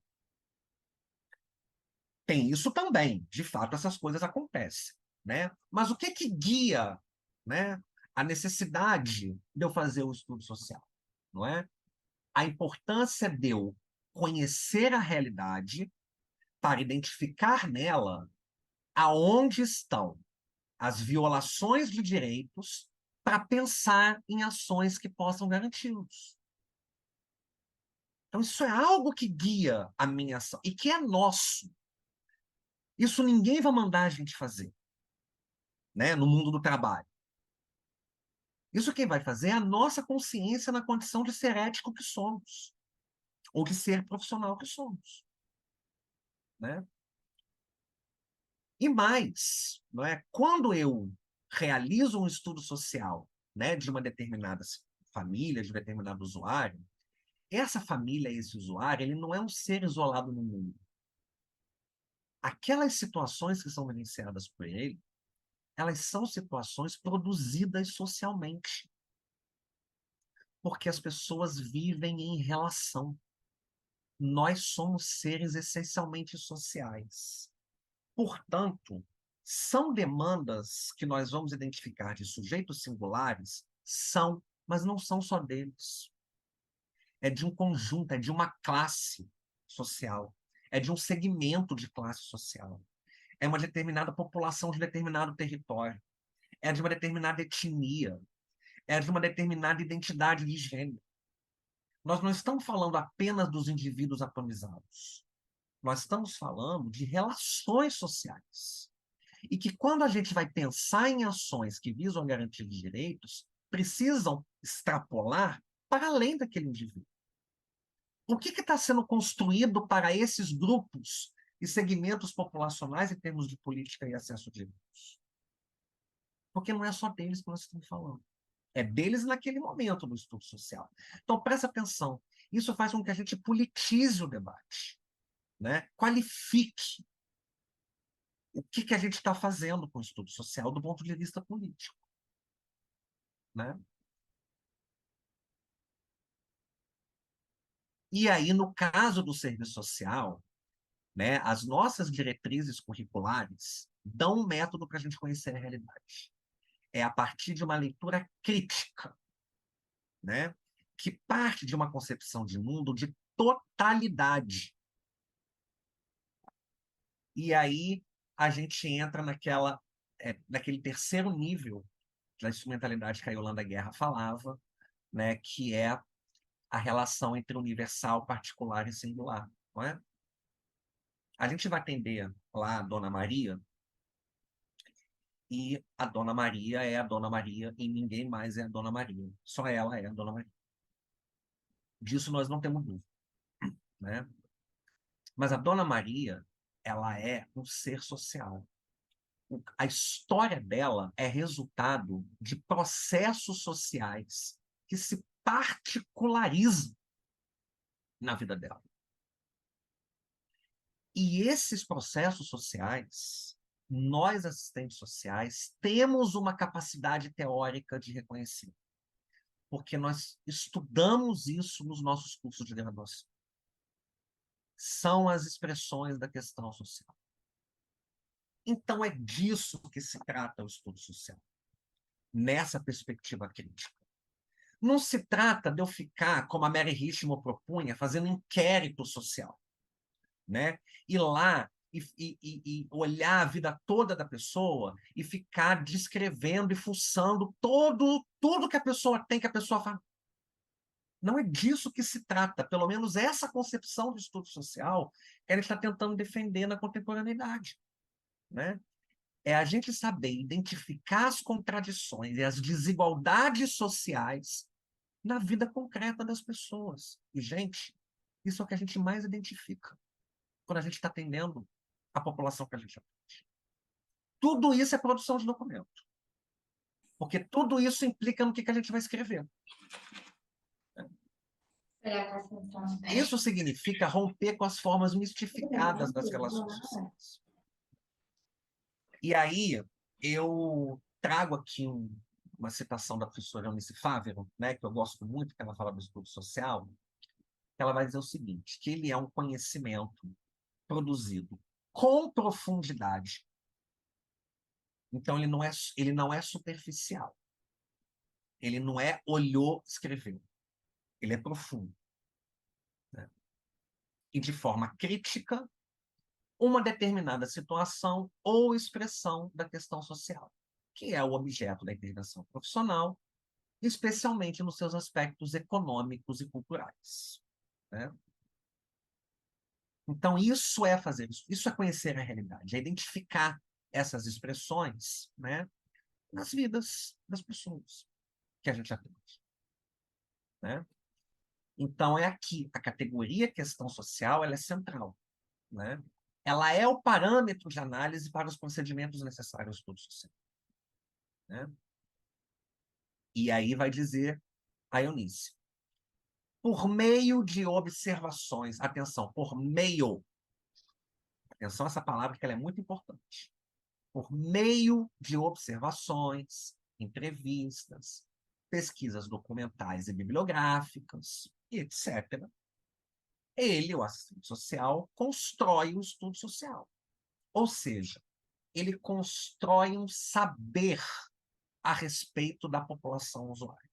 Tem isso também, de fato, essas coisas acontecem, né? Mas o que que guia, né, a necessidade de eu fazer o estudo social, não é? A importância de eu conhecer a realidade para identificar nela aonde estão as violações de direitos para pensar em ações que possam garanti-los. Então, isso é algo que guia a minha ação e que é nosso. Isso ninguém vai mandar a gente fazer, né, no mundo do trabalho. Isso quem vai fazer é a nossa consciência na condição de ser ético que somos, ou de ser profissional que somos, né? E mais, não é? Quando eu realizo um estudo social, né, de uma determinada família, de um determinado usuário, essa família, esse usuário, ele não é um ser isolado no mundo. Aquelas situações que são vivenciadas por ele, elas são situações produzidas socialmente, porque as pessoas vivem em relação. Nós somos seres essencialmente sociais. Portanto, são demandas que nós vamos identificar de sujeitos singulares? São, mas não são só deles. É de um conjunto, é de uma classe social, é de um segmento de classe social, é uma determinada população de determinado território, é de uma determinada etnia, é de uma determinada identidade de gênero. Nós não estamos falando apenas dos indivíduos atomizados. Nós estamos falando de relações sociais. E que quando a gente vai pensar em ações que visam a garantia de direitos, precisam extrapolar para além daquele indivíduo. O que está sendo construído para esses grupos e segmentos populacionais em termos de política e acesso a direitos? Porque não é só deles que nós estamos falando. É deles naquele momento do estudo social. Então, presta atenção. Isso faz com que a gente politize o debate, né? Qualifique o que a gente está fazendo com o estudo social do ponto de vista político, né? E aí, no caso do serviço social, né, as nossas diretrizes curriculares dão um método para a gente conhecer a realidade. É a partir de uma leitura crítica, né, que parte de uma concepção de mundo de totalidade. E aí a gente entra naquele terceiro nível da instrumentalidade que a Yolanda Guerra falava, né, que é a relação entre universal, particular e singular. Não é? A gente vai atender lá a Dona Maria, e a Dona Maria é a Dona Maria e ninguém mais é a Dona Maria. Só ela é a Dona Maria. Disso nós não temos dúvida, né? Mas a Dona Maria, ela é um ser social. A história dela é resultado de processos sociais que se particularizam na vida dela. E esses processos sociais, nós, assistentes sociais, temos uma capacidade teórica de reconhecer, porque nós estudamos isso nos nossos cursos de graduação. São as expressões da questão social. Então, é disso que se trata o estudo social, nessa perspectiva crítica. Não se trata de eu ficar, como a Mary Richmond propunha, fazendo inquérito social, né? Ir lá e olhar a vida toda da pessoa e ficar descrevendo e fuçando tudo que a pessoa tem, que a pessoa faz. Não é disso que se trata, pelo menos essa concepção de estudo social que ele está tentando defender na contemporaneidade, né? É a gente saber identificar as contradições e as desigualdades sociais na vida concreta das pessoas. E, gente, isso é o que a gente mais identifica quando a gente está atendendo a população que a gente atende. Tudo isso é produção de documento. Porque tudo isso implica no que a gente vai escrever. Isso significa romper com as formas mistificadas das relações sociais. E aí, eu trago aqui uma citação da professora Eunice Fávero, né, que eu gosto muito, que ela fala do estudo social, que ela vai dizer o seguinte, que ele é um conhecimento produzido com profundidade. Então, ele não é superficial. Ele não é olhou, escreveu. Ele é profundo. Né? E de forma crítica, uma determinada situação ou expressão da questão social, que é o objeto da intervenção profissional, especialmente nos seus aspectos econômicos e culturais. Né? Então, isso é fazer isso é conhecer a realidade, é identificar essas expressões, né, nas vidas das pessoas. que a gente atende, né? Então, é aqui, a categoria questão social, ela é central, né? Ela é o parâmetro de análise para os procedimentos necessários do estudo social, né? E aí vai dizer a Eunice, por meio de observações, atenção, por meio, atenção a essa palavra que ela é muito importante, por meio de observações, entrevistas, pesquisas documentais e bibliográficas, etc., ele, o assistente social, constrói o estudo social. Ou seja, ele constrói um saber a respeito da população usuária.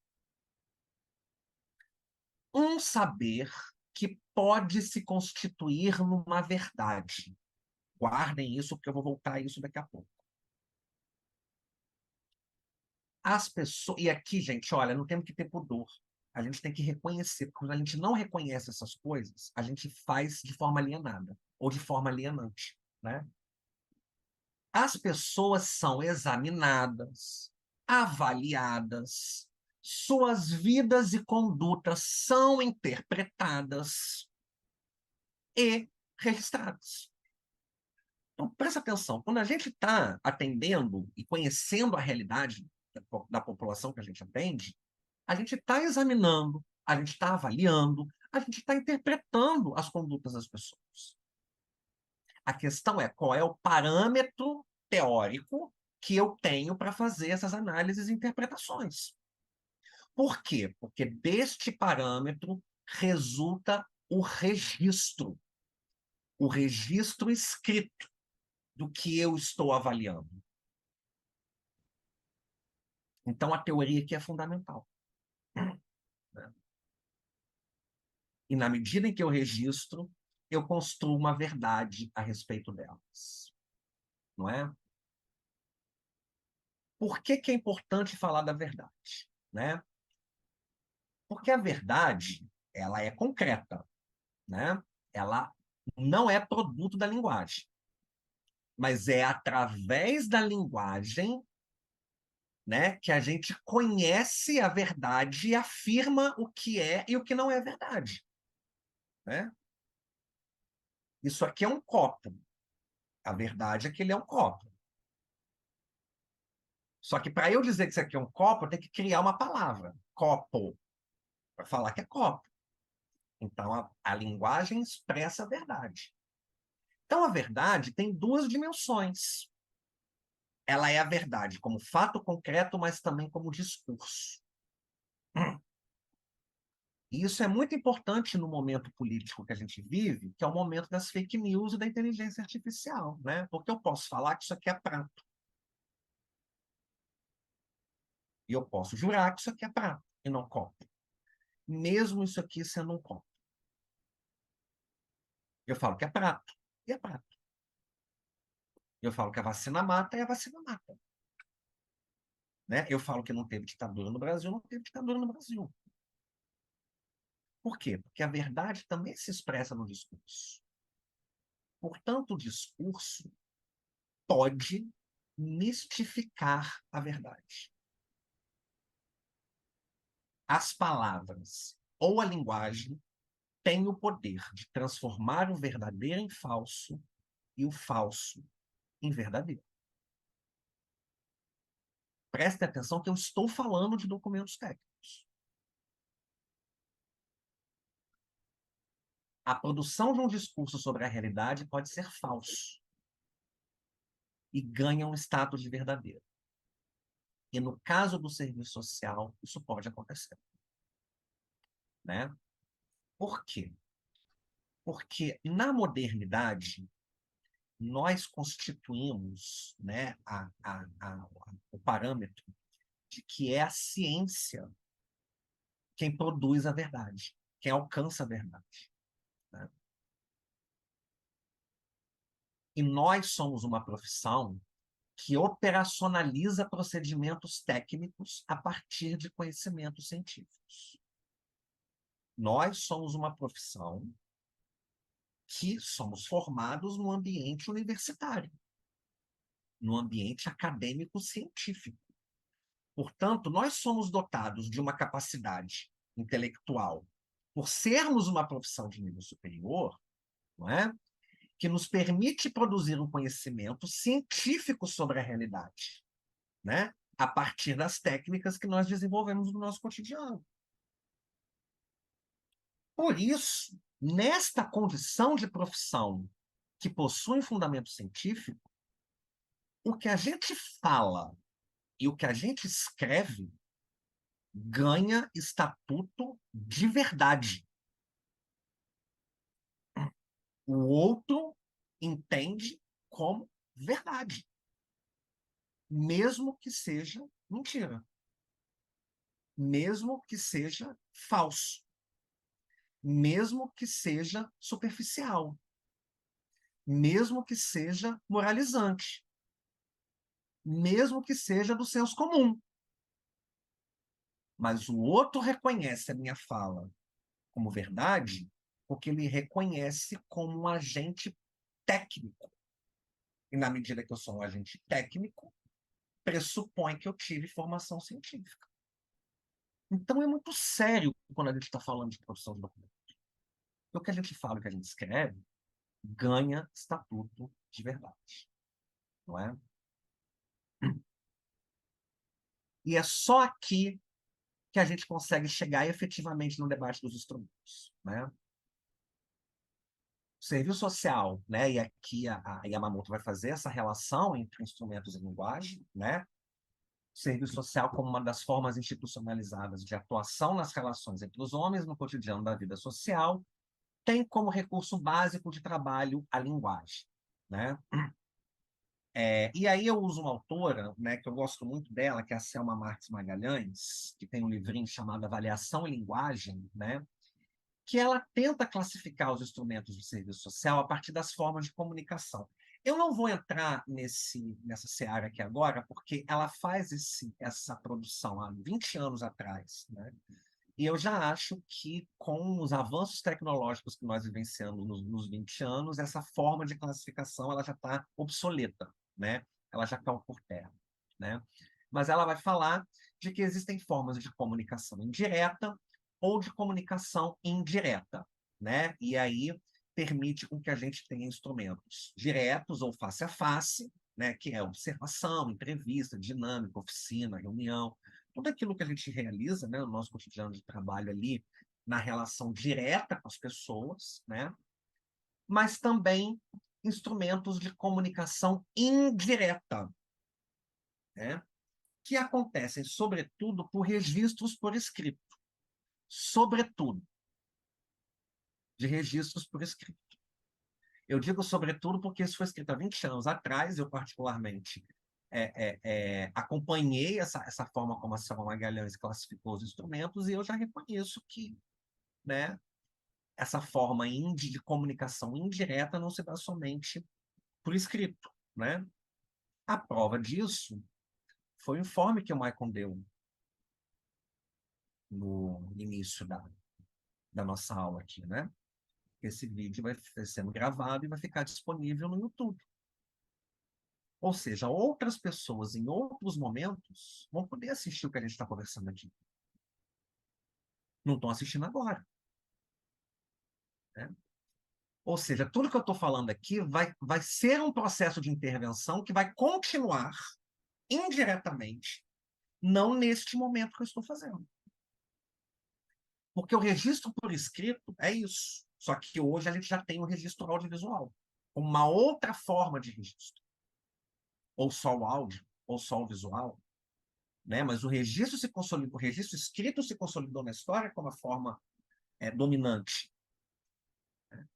Um saber que pode se constituir numa verdade. Guardem isso, porque eu vou voltar a isso daqui a pouco. As pessoas. E aqui, gente, olha, não temos que ter pudor. A gente tem que reconhecer, porque quando a gente não reconhece essas coisas, a gente faz de forma alienada ou de forma alienante, né? As pessoas são examinadas, avaliadas, suas vidas e condutas são interpretadas e registradas. Então, presta atenção, quando a gente está atendendo e conhecendo a realidade da população que a gente atende, a gente está examinando, a gente está avaliando, a gente está interpretando as condutas das pessoas. A questão é qual é o parâmetro teórico que eu tenho para fazer essas análises e interpretações. Por quê? Porque deste parâmetro resulta o registro escrito do que eu estou avaliando. Então, a teoria aqui é fundamental, né? E na medida em que eu registro, eu construo uma verdade a respeito delas, não é? Por que que é importante falar da verdade, né? Porque a verdade, ela é concreta, né? Ela não é produto da linguagem, mas é através da linguagem, né, que a gente conhece a verdade e afirma o que é e o que não é verdade, né? Isso aqui é um copo. A verdade é que ele é um copo. Só que para eu dizer que isso aqui é um copo, eu tenho que criar uma palavra, copo, para falar que é copo. Então, a linguagem expressa a verdade. Então, a verdade tem duas dimensões. Ela é a verdade como fato concreto, mas também como discurso. E isso é muito importante no momento político que a gente vive, que é o momento das fake news e da inteligência artificial, né? Porque eu posso falar que isso aqui é prato. E eu posso jurar que isso aqui é prato e não copo. Mesmo isso aqui sendo um copo. Eu falo que é prato e é prato. Eu falo que a vacina mata e a vacina mata. Né? Eu falo que não teve ditadura no Brasil, não teve ditadura no Brasil. Por quê? Porque a verdade também se expressa no discurso. Portanto, o discurso pode mistificar a verdade. As palavras ou a linguagem têm o poder de transformar o verdadeiro em falso e o falso em verdadeiro. Preste atenção que eu estou falando de documentos técnicos. A produção de um discurso sobre a realidade pode ser falso e ganha um status de verdadeiro. E no caso do serviço social, isso pode acontecer, né? Por quê? Porque na modernidade, nós constituímos, né, o parâmetro de que é a ciência quem produz a verdade, quem alcança a verdade, né? E nós somos uma profissão que operacionaliza procedimentos técnicos a partir de conhecimentos científicos. Nós somos uma profissão que somos formados no ambiente universitário, no ambiente acadêmico-científico. Portanto, nós somos dotados de uma capacidade intelectual, por sermos uma profissão de nível superior, não é? Que nos permite produzir um conhecimento científico sobre a realidade, né? A partir das técnicas que nós desenvolvemos no nosso cotidiano. Por isso, nesta condição de profissão que possui fundamento científico, o que a gente fala e o que a gente escreve ganha estatuto de verdade. O outro entende como verdade, mesmo que seja mentira, mesmo que seja falso, mesmo que seja superficial, mesmo que seja moralizante, mesmo que seja do senso comum. Mas o outro reconhece a minha fala como verdade porque ele reconhece como um agente técnico. E na medida que eu sou um agente técnico, pressupõe que eu tive formação científica. Então é muito sério quando a gente está falando de produção de documentos. O que a gente fala, o que a gente escreve, ganha estatuto de verdade. Não é? E é só aqui que a gente consegue chegar efetivamente no debate dos instrumentos. Né? O serviço social, né? E aqui a Yamamoto vai fazer essa relação entre instrumentos e linguagem, né? O serviço social como uma das formas institucionalizadas de atuação nas relações entre os homens no cotidiano da vida social, tem como recurso básico de trabalho a linguagem. Né? E aí eu uso uma autora, né, que eu gosto muito dela, que é a Selma Marques Magalhães, que tem um livrinho chamado Avaliação e Linguagem, né, que ela tenta classificar os instrumentos do serviço social a partir das formas de comunicação. Eu não vou entrar nessa seara aqui agora, porque ela faz essa produção há 20 anos atrás, né? E eu já acho que, com os avanços tecnológicos que nós vivenciamos nos 20 anos, essa forma de classificação ela já está obsoleta, né? Ela já caiu por terra. Né? Mas ela vai falar de que existem formas de comunicação indireta ou de comunicação indireta. Né? E aí permite com que a gente tenha instrumentos diretos ou face a face, né? Que é observação, entrevista, dinâmica, oficina, reunião, tudo aquilo que a gente realiza, né, no nosso cotidiano de trabalho ali, na relação direta com as pessoas, né, mas também instrumentos de comunicação indireta, né, que acontecem, sobretudo, por registros por escrito. Sobretudo, de registros por escrito. Eu digo sobretudo porque isso foi escrito há 20 anos atrás, eu particularmente acompanhei essa forma como a Selma Magalhães classificou os instrumentos e eu já reconheço que, né, essa forma de comunicação indireta não se dá somente por escrito. Né? A prova disso foi o informe que o Michael deu no início da nossa aula aqui. Né? Esse vídeo vai sendo gravado e vai ficar disponível no YouTube. Ou seja, outras pessoas em outros momentos vão poder assistir o que a gente está conversando aqui. Não estão assistindo agora. Né? Ou seja, tudo que eu estou falando aqui vai ser um processo de intervenção que vai continuar indiretamente, não neste momento que eu estou fazendo. Porque o registro por escrito é isso. Só que hoje a gente já tem o registro audiovisual, uma outra forma de registro. Ou só o áudio, ou só o visual. Né? Mas o registro se consolidou, o registro escrito se consolidou na história como a forma dominante. Né?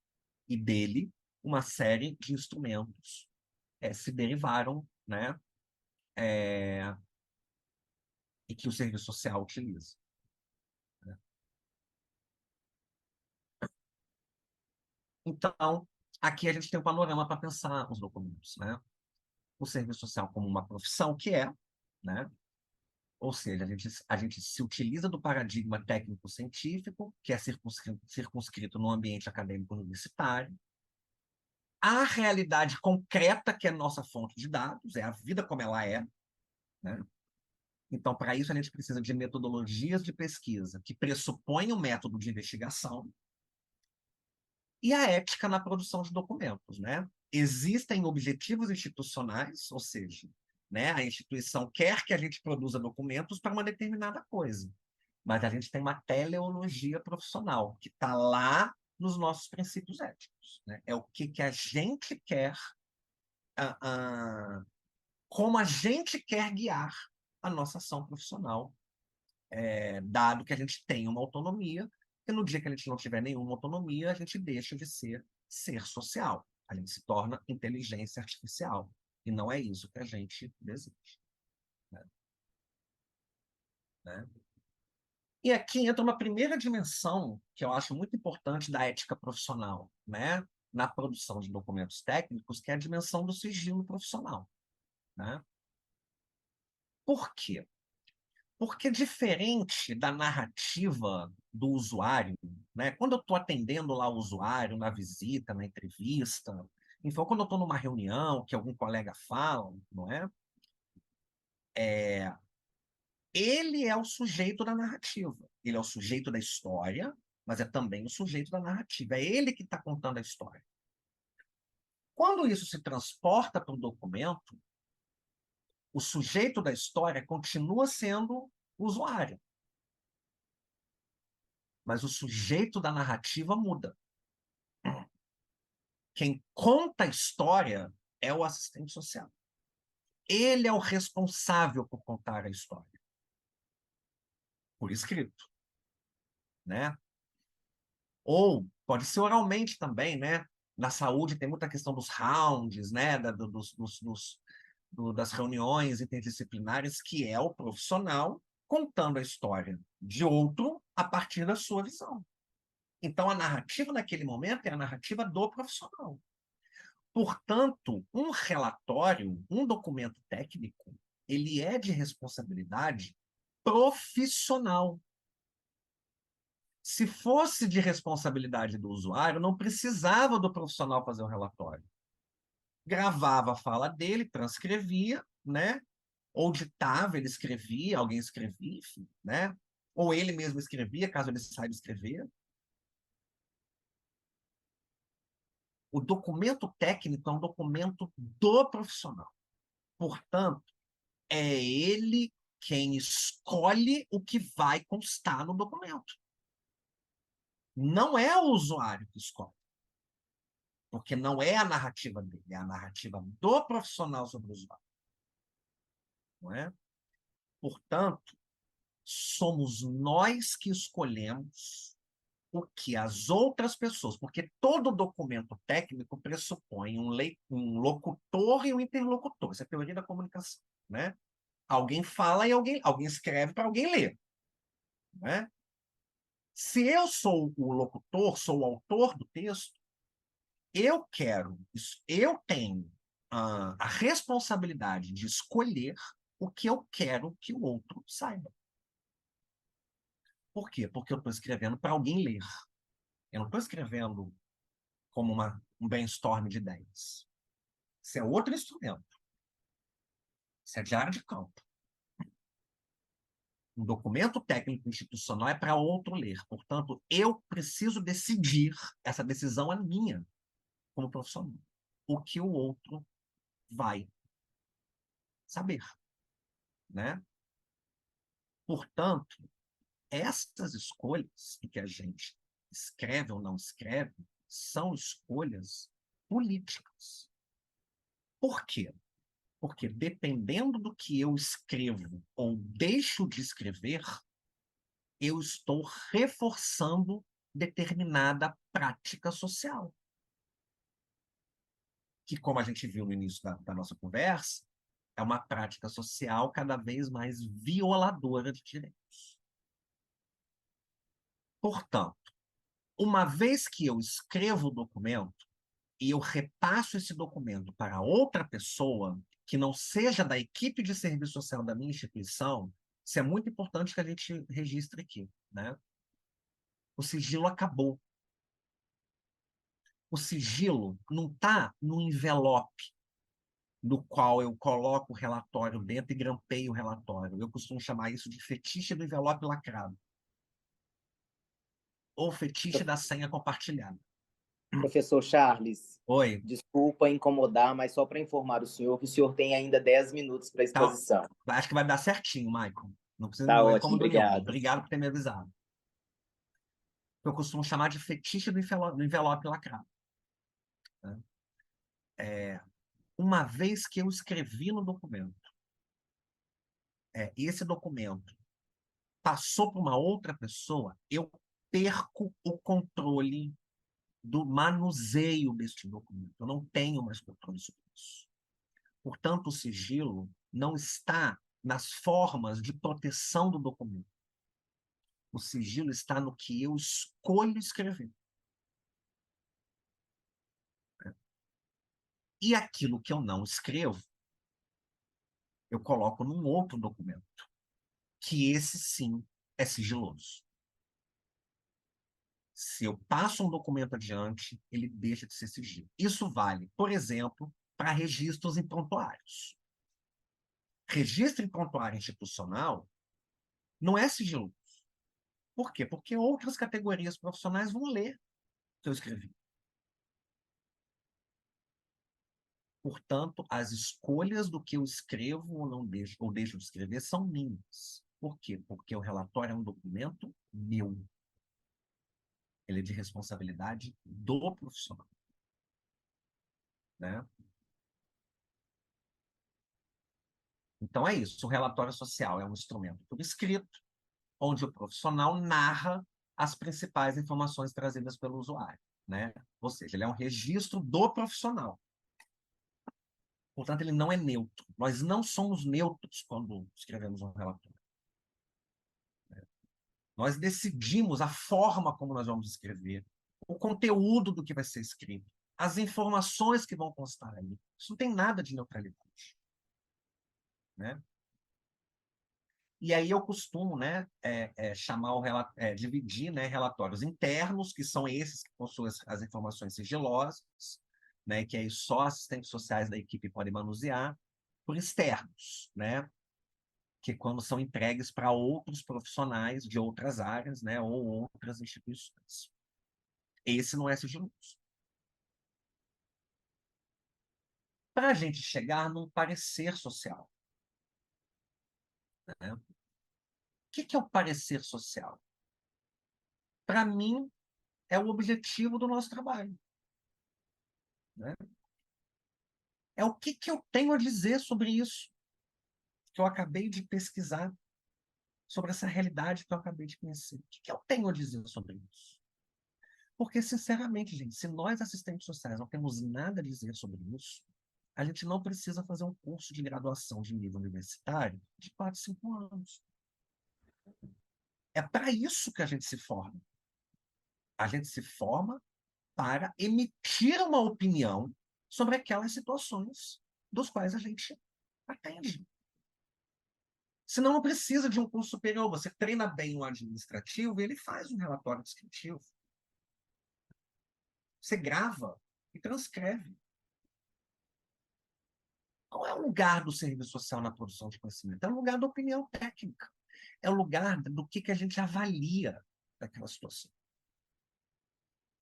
E dele, uma série de instrumentos se derivaram, né? E que o serviço social utiliza. Né? Então, aqui a gente tem um panorama para pensar os documentos. Né? O serviço social como uma profissão que é, né? Ou seja, a gente se utiliza do paradigma técnico-científico, que é circunscrito no ambiente acadêmico universitário, a realidade concreta, que é nossa fonte de dados, é a vida como ela é, né? Então, para isso, a gente precisa de metodologias de pesquisa que pressupõem o método de investigação e a ética na produção de documentos, né? Existem objetivos institucionais, ou seja, né, a instituição quer que a gente produza documentos para uma determinada coisa, mas a gente tem uma teleologia profissional que está lá nos nossos princípios éticos, né? É o que a gente quer, ah, ah, como a gente quer guiar a nossa ação profissional, dado que a gente tem uma autonomia, e no dia que a gente não tiver nenhuma autonomia, a gente deixa de ser social. A gente se torna inteligência artificial. E não é isso que a gente deseja. Né? Né? E aqui entra uma primeira dimensão que eu acho muito importante da ética profissional, né? Na produção de documentos técnicos, que é a dimensão do sigilo profissional. Né? Por quê? Porque diferente da narrativa do usuário, né? Quando eu estou atendendo lá o usuário na visita, na entrevista, então quando eu estou numa reunião que algum colega fala, não é? Ele é o sujeito da narrativa. Ele é o sujeito da história, mas é também o sujeito da narrativa. É ele que está contando a história. Quando isso se transporta para o documento, o sujeito da história continua sendo o usuário, mas o sujeito da narrativa muda. Quem conta a história é o assistente social. Ele é o responsável por contar a história, por escrito, né? Ou pode ser oralmente também, né? Na saúde tem muita questão dos rounds, né? Das reuniões interdisciplinares, que é o profissional contando a história de outro a partir da sua visão. Então, a narrativa naquele momento é a narrativa do profissional. Portanto, um relatório, um documento técnico, ele é de responsabilidade profissional. Se fosse de responsabilidade do usuário, não precisava do profissional fazer o relatório. Gravava a fala dele, transcrevia, né? Ou ditava, ele escrevia, alguém escrevia, enfim, né? Ou ele mesmo escrevia, caso ele saiba escrever. O documento técnico é um documento do profissional. Portanto, é ele quem escolhe o que vai constar no documento. Não é o usuário que escolhe, porque não é a narrativa dele, é a narrativa do profissional sobre o usuário. Não é? Portanto, somos nós que escolhemos o que as outras pessoas, porque todo documento técnico pressupõe um locutor e um interlocutor. Isso é a teoria da comunicação. Né? Alguém fala e alguém escreve para alguém ler. Né? Se eu sou o locutor, sou o autor do texto, eu tenho a responsabilidade de escolher o que eu quero que o outro saiba. Por quê? Porque eu estou escrevendo para alguém ler. Eu não estou escrevendo como um brainstorm de ideias. Isso é outro instrumento. Isso é diário de campo. Um documento técnico institucional é para outro ler. Portanto, eu preciso decidir, essa decisão é minha, como profissional, o que o outro vai saber. Né? Portanto, essas escolhas que a gente escreve ou não escreve são escolhas políticas. Por quê? Porque dependendo do que eu escrevo ou deixo de escrever, eu estou reforçando determinada prática social. Que, como a gente viu no início da nossa conversa, é uma prática social cada vez mais violadora de direitos. Portanto, uma vez que eu escrevo o documento e eu repasso esse documento para outra pessoa que não seja da equipe de serviço social da minha instituição, isso é muito importante que a gente registre aqui, né? O sigilo acabou. O sigilo não está no envelope. no qual eu coloco o relatório dentro e grampeio o relatório. Eu costumo chamar isso de fetiche do envelope lacrado, ou fetiche da senha compartilhada. Professor Charles, Oi. desculpa incomodar, mas só para informar o senhor que o senhor tem ainda 10 minutos para a Tá, exposição. acho que vai dar certinho, Michael. Não precisa, Tá não é ótimo, incômodo nenhum. obrigado. Obrigado por ter me avisado. Eu costumo chamar de fetiche do envelope lacrado, né? Uma vez que eu escrevi no documento, esse documento passou para uma outra pessoa, eu perco o controle do manuseio deste documento. Eu não tenho mais controle sobre isso. Portanto, o sigilo não está nas formas de proteção do documento. O sigilo está no que eu escolho escrever. E aquilo que eu não escrevo, eu coloco num outro documento, que esse sim é sigiloso. Se eu passo um documento adiante, ele deixa de ser sigilo. Isso vale, por exemplo, para registros em prontuários. Registro em prontuário institucional não é sigiloso. Por quê? Porque outras categorias profissionais vão ler o que eu escrevi. Portanto, as escolhas do que eu escrevo ou não deixo, ou deixo de escrever são minhas. Por quê? Porque o relatório é um documento meu. Ele é de responsabilidade do profissional, né? Então é isso. O relatório social é um instrumento por escrito, onde o profissional narra as principais informações trazidas pelo usuário, né? Ou seja, ele é um registro do profissional. Portanto, ele não é neutro. Nós não somos neutros quando escrevemos um relatório. Nós decidimos a forma como nós vamos escrever, o conteúdo do que vai ser escrito, as informações que vão constar ali. Isso não tem nada de neutralidade, né? E aí eu costumo, né, chamar dividir, né, relatórios internos, que são esses que possuem as informações sigilosas, né, que aí só assistentes sociais da equipe podem manusear, por externos, né, que quando são entregues para outros profissionais de outras áreas, né, ou outras instituições. Esse não é sigiloso. Para a gente chegar num parecer social, né? O que é o parecer social? Para mim, é o objetivo do nosso trabalho, né? É o que eu tenho a dizer sobre isso, que eu acabei de pesquisar, sobre essa realidade que eu acabei de conhecer. O que eu tenho a dizer sobre isso? Porque, sinceramente, gente, se nós, assistentes sociais, não temos nada a dizer sobre isso, a gente não precisa fazer um curso de graduação de nível universitário de 4, 5 anos. É para isso que a gente se forma. A gente se forma para emitir uma opinião sobre aquelas situações dos quais a gente atende. Senão não precisa de um curso superior. Você treina bem o administrativo e ele faz um relatório descritivo. Você grava e transcreve. Qual é o lugar do serviço social na produção de conhecimento? É o lugar da opinião técnica. É o lugar do que a gente avalia daquela situação.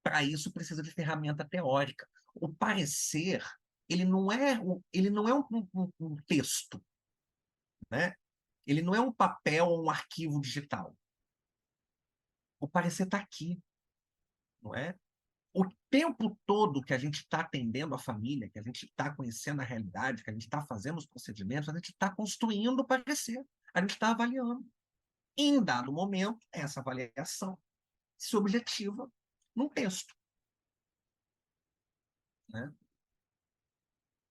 Para isso, precisa de ferramenta teórica. O parecer, ele não é um texto, né? Ele não é um papel ou um arquivo digital. O parecer está aqui, não é? O tempo todo que a gente está atendendo a família, que a gente está conhecendo a realidade, que a gente está fazendo os procedimentos, a gente está construindo o parecer, a gente está avaliando. E, em dado momento, essa avaliação se objetiva num texto, né?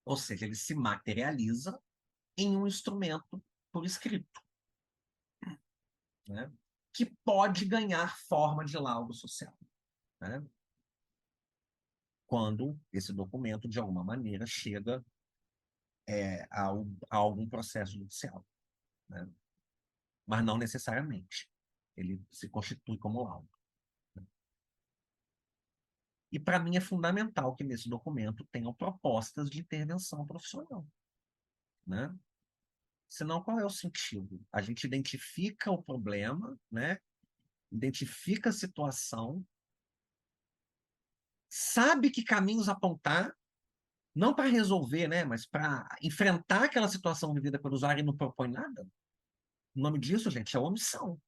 Ou seja, ele se materializa em um instrumento por escrito, né? Que pode ganhar forma de laudo social, né? Quando esse documento, de alguma maneira, chega a algum processo judicial, né? Mas não necessariamente. Ele se constitui como laudo. E, para mim, é fundamental que nesse documento tenham propostas de intervenção profissional. né? Senão, qual é o sentido? A gente identifica o problema, né? Identifica a situação, sabe que caminhos apontar, não para resolver, né? Mas para enfrentar aquela situação vivida pelo usuário e não propõe nada. O nome disso, gente, é omissão.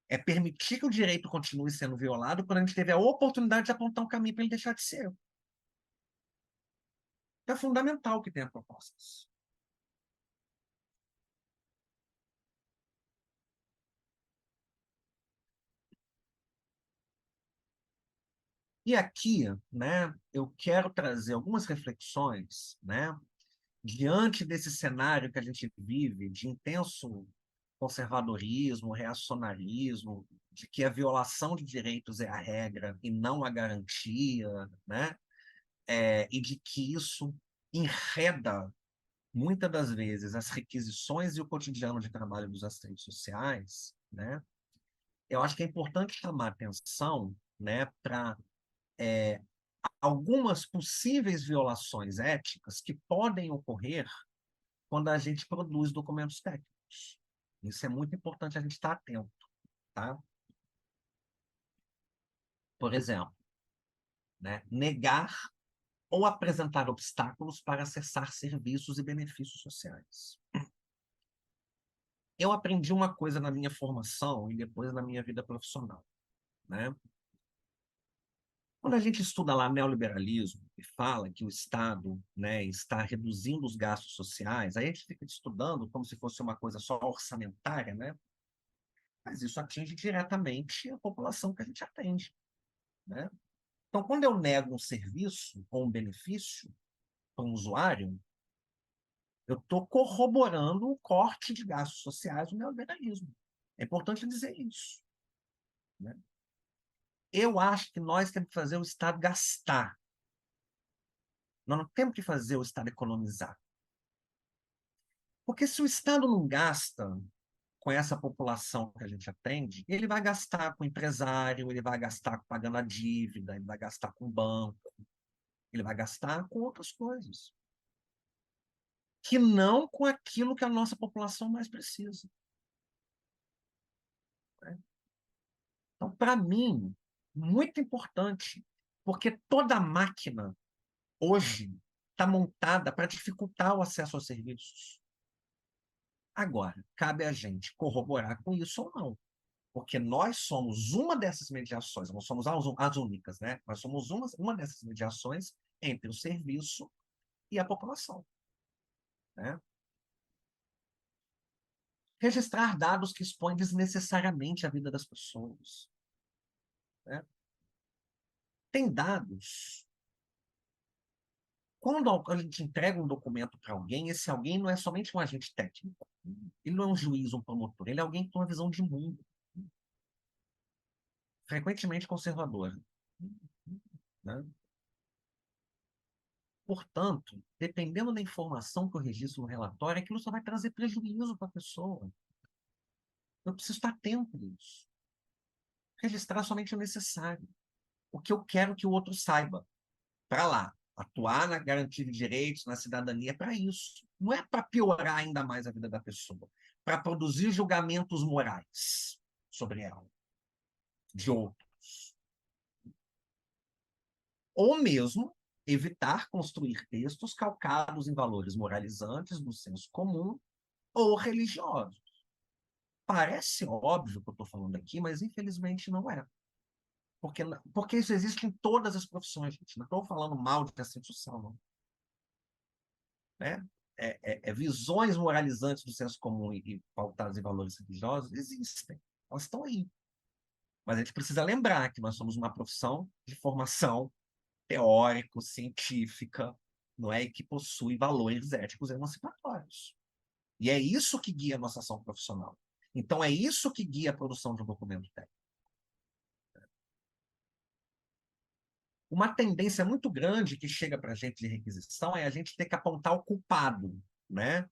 É permitir que o direito continue sendo violado quando a gente teve a oportunidade de apontar um caminho para ele deixar de ser. É fundamental que tenha propostas. E aqui, né, eu quero trazer algumas reflexões, né, diante desse cenário que a gente vive de intenso conservadorismo, reacionarismo, de que a violação de direitos é a regra e não a garantia, né, e de que isso enreda muitas das vezes as requisições e o cotidiano de trabalho dos assistentes sociais, né? Eu acho que é importante chamar atenção, né, para algumas possíveis violações éticas que podem ocorrer quando a gente produz documentos técnicos. Isso é muito importante a gente estar atento, tá? Por exemplo, né, negar ou apresentar obstáculos para acessar serviços e benefícios sociais. Eu aprendi uma coisa na minha formação e depois na minha vida profissional, né? Quando a gente estuda lá neoliberalismo e fala que o Estado, né, está reduzindo os gastos sociais, aí a gente fica estudando como se fosse uma coisa só orçamentária, né? Mas isso atinge diretamente a população que a gente atende, né? Então, quando eu nego um serviço ou um benefício para um usuário, eu estou corroborando o corte de gastos sociais do neoliberalismo. É importante dizer isso, né? Eu acho que nós temos que fazer o Estado gastar. Nós não temos que fazer o Estado economizar. Porque se o Estado não gasta com essa população que a gente atende, ele vai gastar com o empresário, ele vai gastar pagando a dívida, ele vai gastar com o banco, ele vai gastar com outras coisas. Que não com aquilo que a nossa população mais precisa, né? Então, para mim, muito importante, porque toda máquina hoje está montada para dificultar o acesso aos serviços. Agora, cabe a gente corroborar com isso ou não. Porque nós somos uma dessas mediações, não somos as únicas, né? Nós somos uma dessas mediações entre o serviço e a população, né? Registrar dados que expõem desnecessariamente a vida das pessoas, né? Tem dados. Quando a gente entrega um documento para alguém, esse alguém não é somente um agente técnico. Ele não é um juiz, um promotor. Ele é alguém que tem uma visão de mundo, frequentemente conservadora, né? Portanto, dependendo da informação que eu registro no relatório, aquilo só vai trazer prejuízo para a pessoa. Eu preciso estar atento nisso. Registrar somente o necessário. O que eu quero que o outro saiba. Para lá. Atuar na garantia de direitos, na cidadania, é para isso. Não é para piorar ainda mais a vida da pessoa. Para produzir julgamentos morais sobre ela, de outros. Ou mesmo evitar construir textos calcados em valores moralizantes do senso comum ou religiosos. Parece óbvio o que eu estou falando aqui, mas infelizmente não é. Porque isso existe em todas as profissões, gente. Não estou falando mal de assistente social, não. Né? Visões moralizantes do senso comum e pautadas em valores religiosos existem. Elas estão aí. Mas a gente precisa lembrar que nós somos uma profissão de formação teórico-científica, não é? E que possui valores éticos emancipatórios. E é isso que guia a nossa ação profissional. Então, é isso que guia a produção de um documento técnico. Uma tendência muito grande que chega para a gente de requisição é a gente ter que apontar o culpado, né?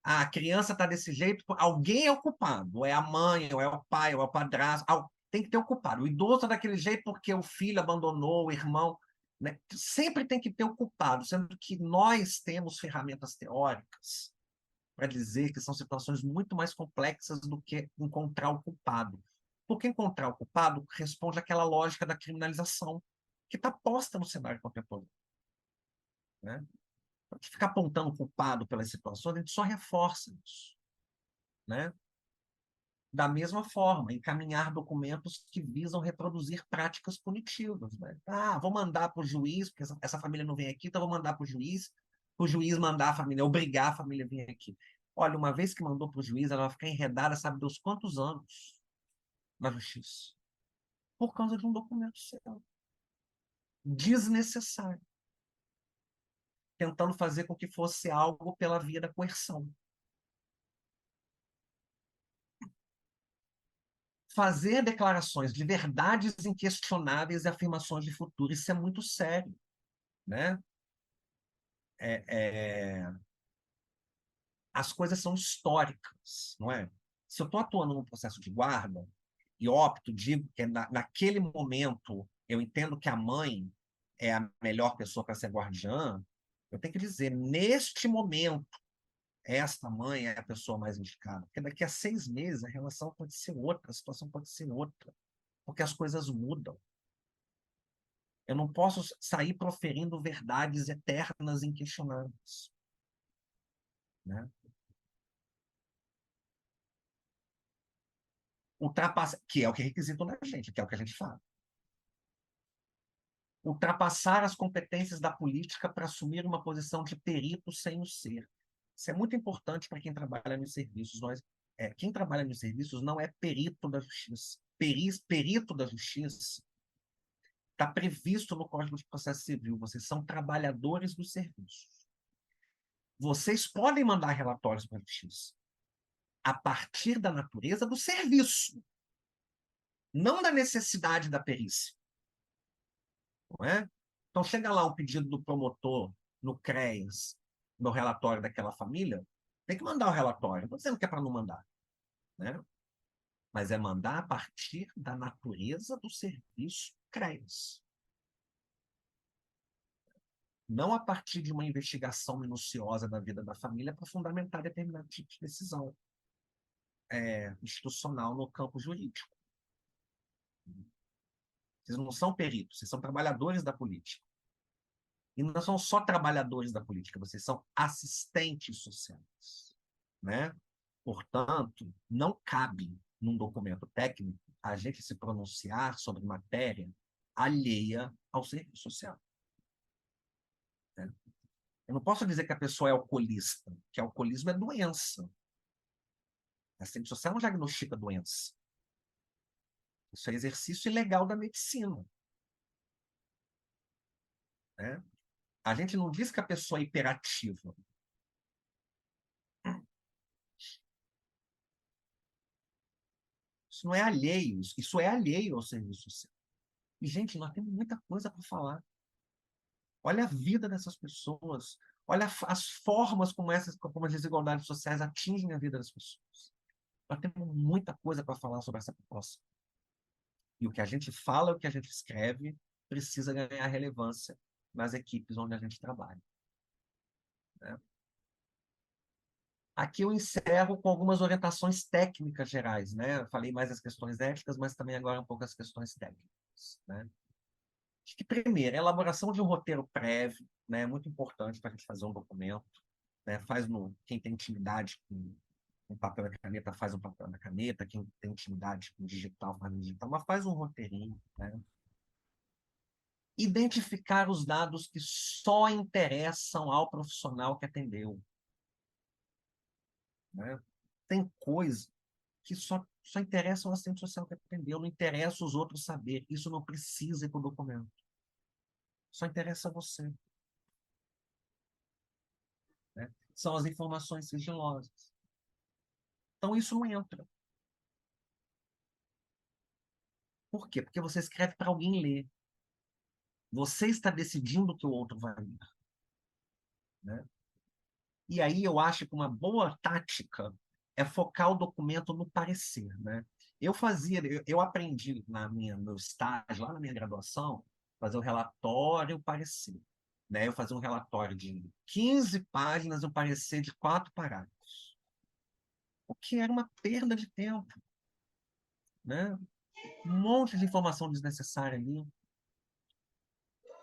Ah, a criança está desse jeito, alguém é o culpado, ou é a mãe, ou é o pai, ou é o padrasto, tem que ter o culpado. O idoso está daquele jeito porque o filho abandonou, o irmão. né? Sempre tem que ter o culpado, sendo que nós temos ferramentas teóricas para dizer que são situações muito mais complexas do que encontrar o culpado. Porque encontrar o culpado responde àquela lógica da criminalização que está posta no cenário contemporâneo, né? Ficar apontando o culpado pelas situações, a gente só reforça isso, né? Da mesma forma, encaminhar documentos que visam reproduzir práticas punitivas, né? Ah, vou mandar para o juiz, porque essa família não vem aqui, então vou mandar para o juiz mandar a família, obrigar a família a vir aqui. Olha, uma vez que mandou para o juiz, ela vai ficar enredada, sabe Deus quantos anos na justiça, por causa de um documento seu. Desnecessário. Tentando fazer com que fosse algo pela via da coerção. Fazer declarações de verdades inquestionáveis e afirmações de futuro, isso é muito sério, né? É, é... As coisas são históricas, não é? Se eu estou atuando num processo de guarda e opto, digo que naquele momento eu entendo que a mãe é a melhor pessoa para ser guardiã, eu tenho que dizer, neste momento, esta mãe é a pessoa mais indicada. Porque daqui a 6 meses a relação pode ser outra, a situação pode ser outra, porque as coisas mudam. Eu não posso sair proferindo verdades eternas e inquestionáveis, né? Ultrapassar, que é o que requisita da gente, que é o que a gente fala. Ultrapassar as competências da política para assumir uma posição de perito sem o ser. Isso é muito importante para quem trabalha nos serviços. Quem trabalha nos serviços não é perito da justiça. Perito da justiça está previsto no Código de Processo Civil. Vocês são trabalhadores do serviço. Vocês podem mandar relatórios para a justiça a partir da natureza do serviço, não da necessidade da perícia. Não é? Então, chega lá um pedido do promotor no CREAS, no relatório daquela família, tem que mandar o relatório. Não estou dizendo que é para não mandar, né? Mas é mandar a partir da natureza do serviço CREAS. Não a partir de uma investigação minuciosa da vida da família para fundamentar determinado tipo de decisão institucional no campo jurídico. Vocês não são peritos, vocês são trabalhadores da política. E não são só trabalhadores da política, vocês são assistentes sociais, né? Portanto, não cabe num documento técnico a gente se pronunciar sobre matéria alheia ao serviço social, né? Eu não posso dizer que a pessoa é alcoolista, que alcoolismo é doença. A assistente social não diagnostica doença. Isso é exercício ilegal da medicina, né? A gente não diz que a pessoa é hiperativa. Isso não é alheio, isso é alheio ao serviço social. E, gente, nós temos muita coisa para falar. Olha a vida dessas pessoas. Olha as formas como as desigualdades sociais atingem a vida das pessoas. Nós temos muita coisa para falar sobre essa população. E o que a gente fala, o que a gente escreve, precisa ganhar relevância nas equipes onde a gente trabalha, né? Aqui eu encerro com algumas orientações técnicas gerais, né? Eu falei mais das questões éticas, mas também agora um pouco as questões técnicas, né? Acho que, primeiro, a elaboração de um roteiro prévio, né, é muito importante para a gente fazer um documento, né? Quem tem intimidade com papel e caneta, faz um papel na caneta, quem tem intimidade com digital, faz no digital, mas faz um roteirinho, né? Identificar os dados que só interessam ao profissional que atendeu, né? Tem coisa que só interessa ao assistente social que atendeu, não interessa os outros saber. Isso não precisa ir para o documento. Só interessa a você, né? São as informações sigilosas. Então, isso não entra. Por quê? Porque você escreve para alguém ler. Você está decidindo o que o outro vai ler, né? E aí eu acho que uma boa tática é focar o documento no parecer, né? Eu aprendi no estágio, lá na minha graduação, fazer o relatório, o parecer. Né? Eu fazia um relatório de 15 páginas, o parecer de 4 parágrafos. O que era uma perda de tempo, né? Um monte de informação desnecessária ali.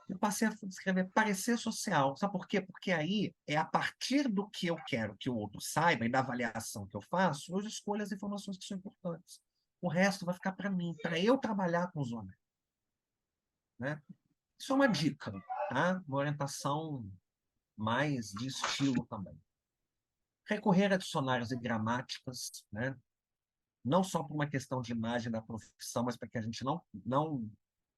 Eu passei a escrever parecer social. Sabe por quê? Porque aí é a partir do que eu quero que o outro saiba e da avaliação que eu faço, eu escolho as informações que são importantes. O resto vai ficar para mim, para eu trabalhar com os homens. Né? Isso é uma dica, tá? Uma orientação mais de estilo também. Recorrer a dicionários e gramáticas, né? Não só por uma questão de imagem da profissão, mas para que a gente não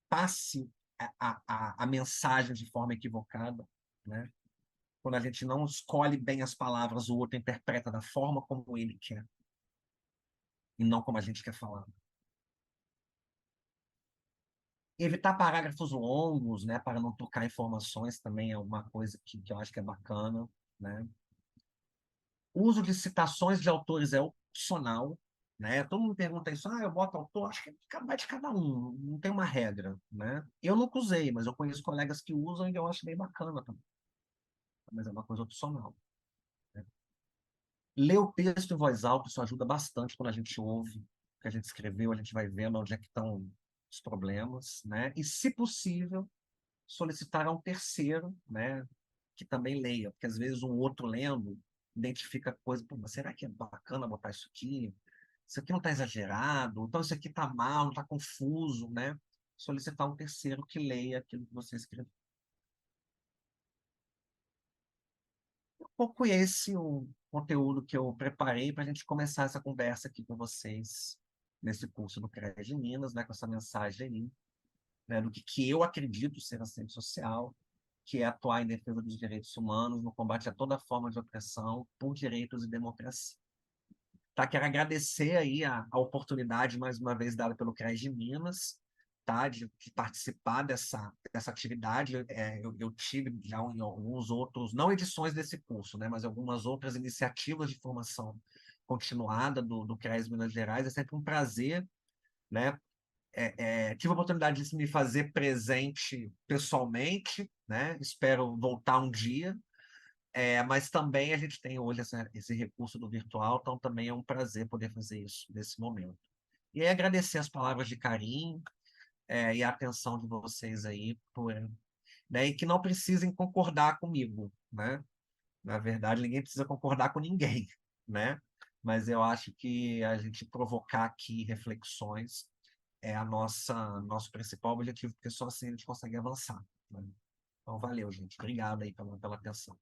passe a mensagem de forma equivocada, né? Quando a gente não escolhe bem as palavras, o outro interpreta da forma como ele quer, e não como a gente quer falar. Evitar parágrafos longos, né, para não tocar informações também é uma coisa que eu acho que é bacana, né? O uso de citações de autores é opcional, né? Todo mundo pergunta isso, eu boto autor, acho que vai de cada um, não tem uma regra, né? Eu nunca usei, mas eu conheço colegas que usam e eu acho bem bacana também. Mas é uma coisa opcional. Né? Ler o texto em voz alta, isso ajuda bastante quando a gente ouve o que a gente escreveu, a gente vai vendo onde é que estão os problemas, né? E, se possível, solicitar a um terceiro, né, que também leia, porque às vezes um outro lendo identifica coisa, pô, mas será que é bacana botar isso aqui? Isso aqui não está exagerado? Então isso aqui está mal, está confuso, né? Solicitar um terceiro que leia aquilo que você escreveu. Um pouco esse o conteúdo que eu preparei para a gente começar essa conversa aqui com vocês nesse curso do CREA de Minas, né, com essa mensagem aí, né, do que eu acredito ser assistente social, que é atuar em defesa dos direitos humanos, no combate a toda forma de opressão por direitos e democracia. Tá, quero agradecer aí a oportunidade, mais uma vez, dada pelo CRES de Minas, tá, de participar dessa atividade. Eu tive já em alguns outros, não edições desse curso, né, mas algumas outras iniciativas de formação continuada do CRES Minas Gerais. É sempre um prazer, né? Tive a oportunidade de me fazer presente pessoalmente, né? Espero voltar um dia, mas também a gente tem hoje esse recurso do virtual, então também é um prazer poder fazer isso nesse momento. E aí agradecer as palavras de carinho, e a atenção de vocês aí, né? E que não precisem concordar comigo, né? Na verdade, ninguém precisa concordar com ninguém, né? Mas eu acho que a gente provocar aqui reflexões é nosso principal objetivo, porque só assim a gente consegue avançar. Né? Então, valeu, gente. Obrigado aí pela atenção.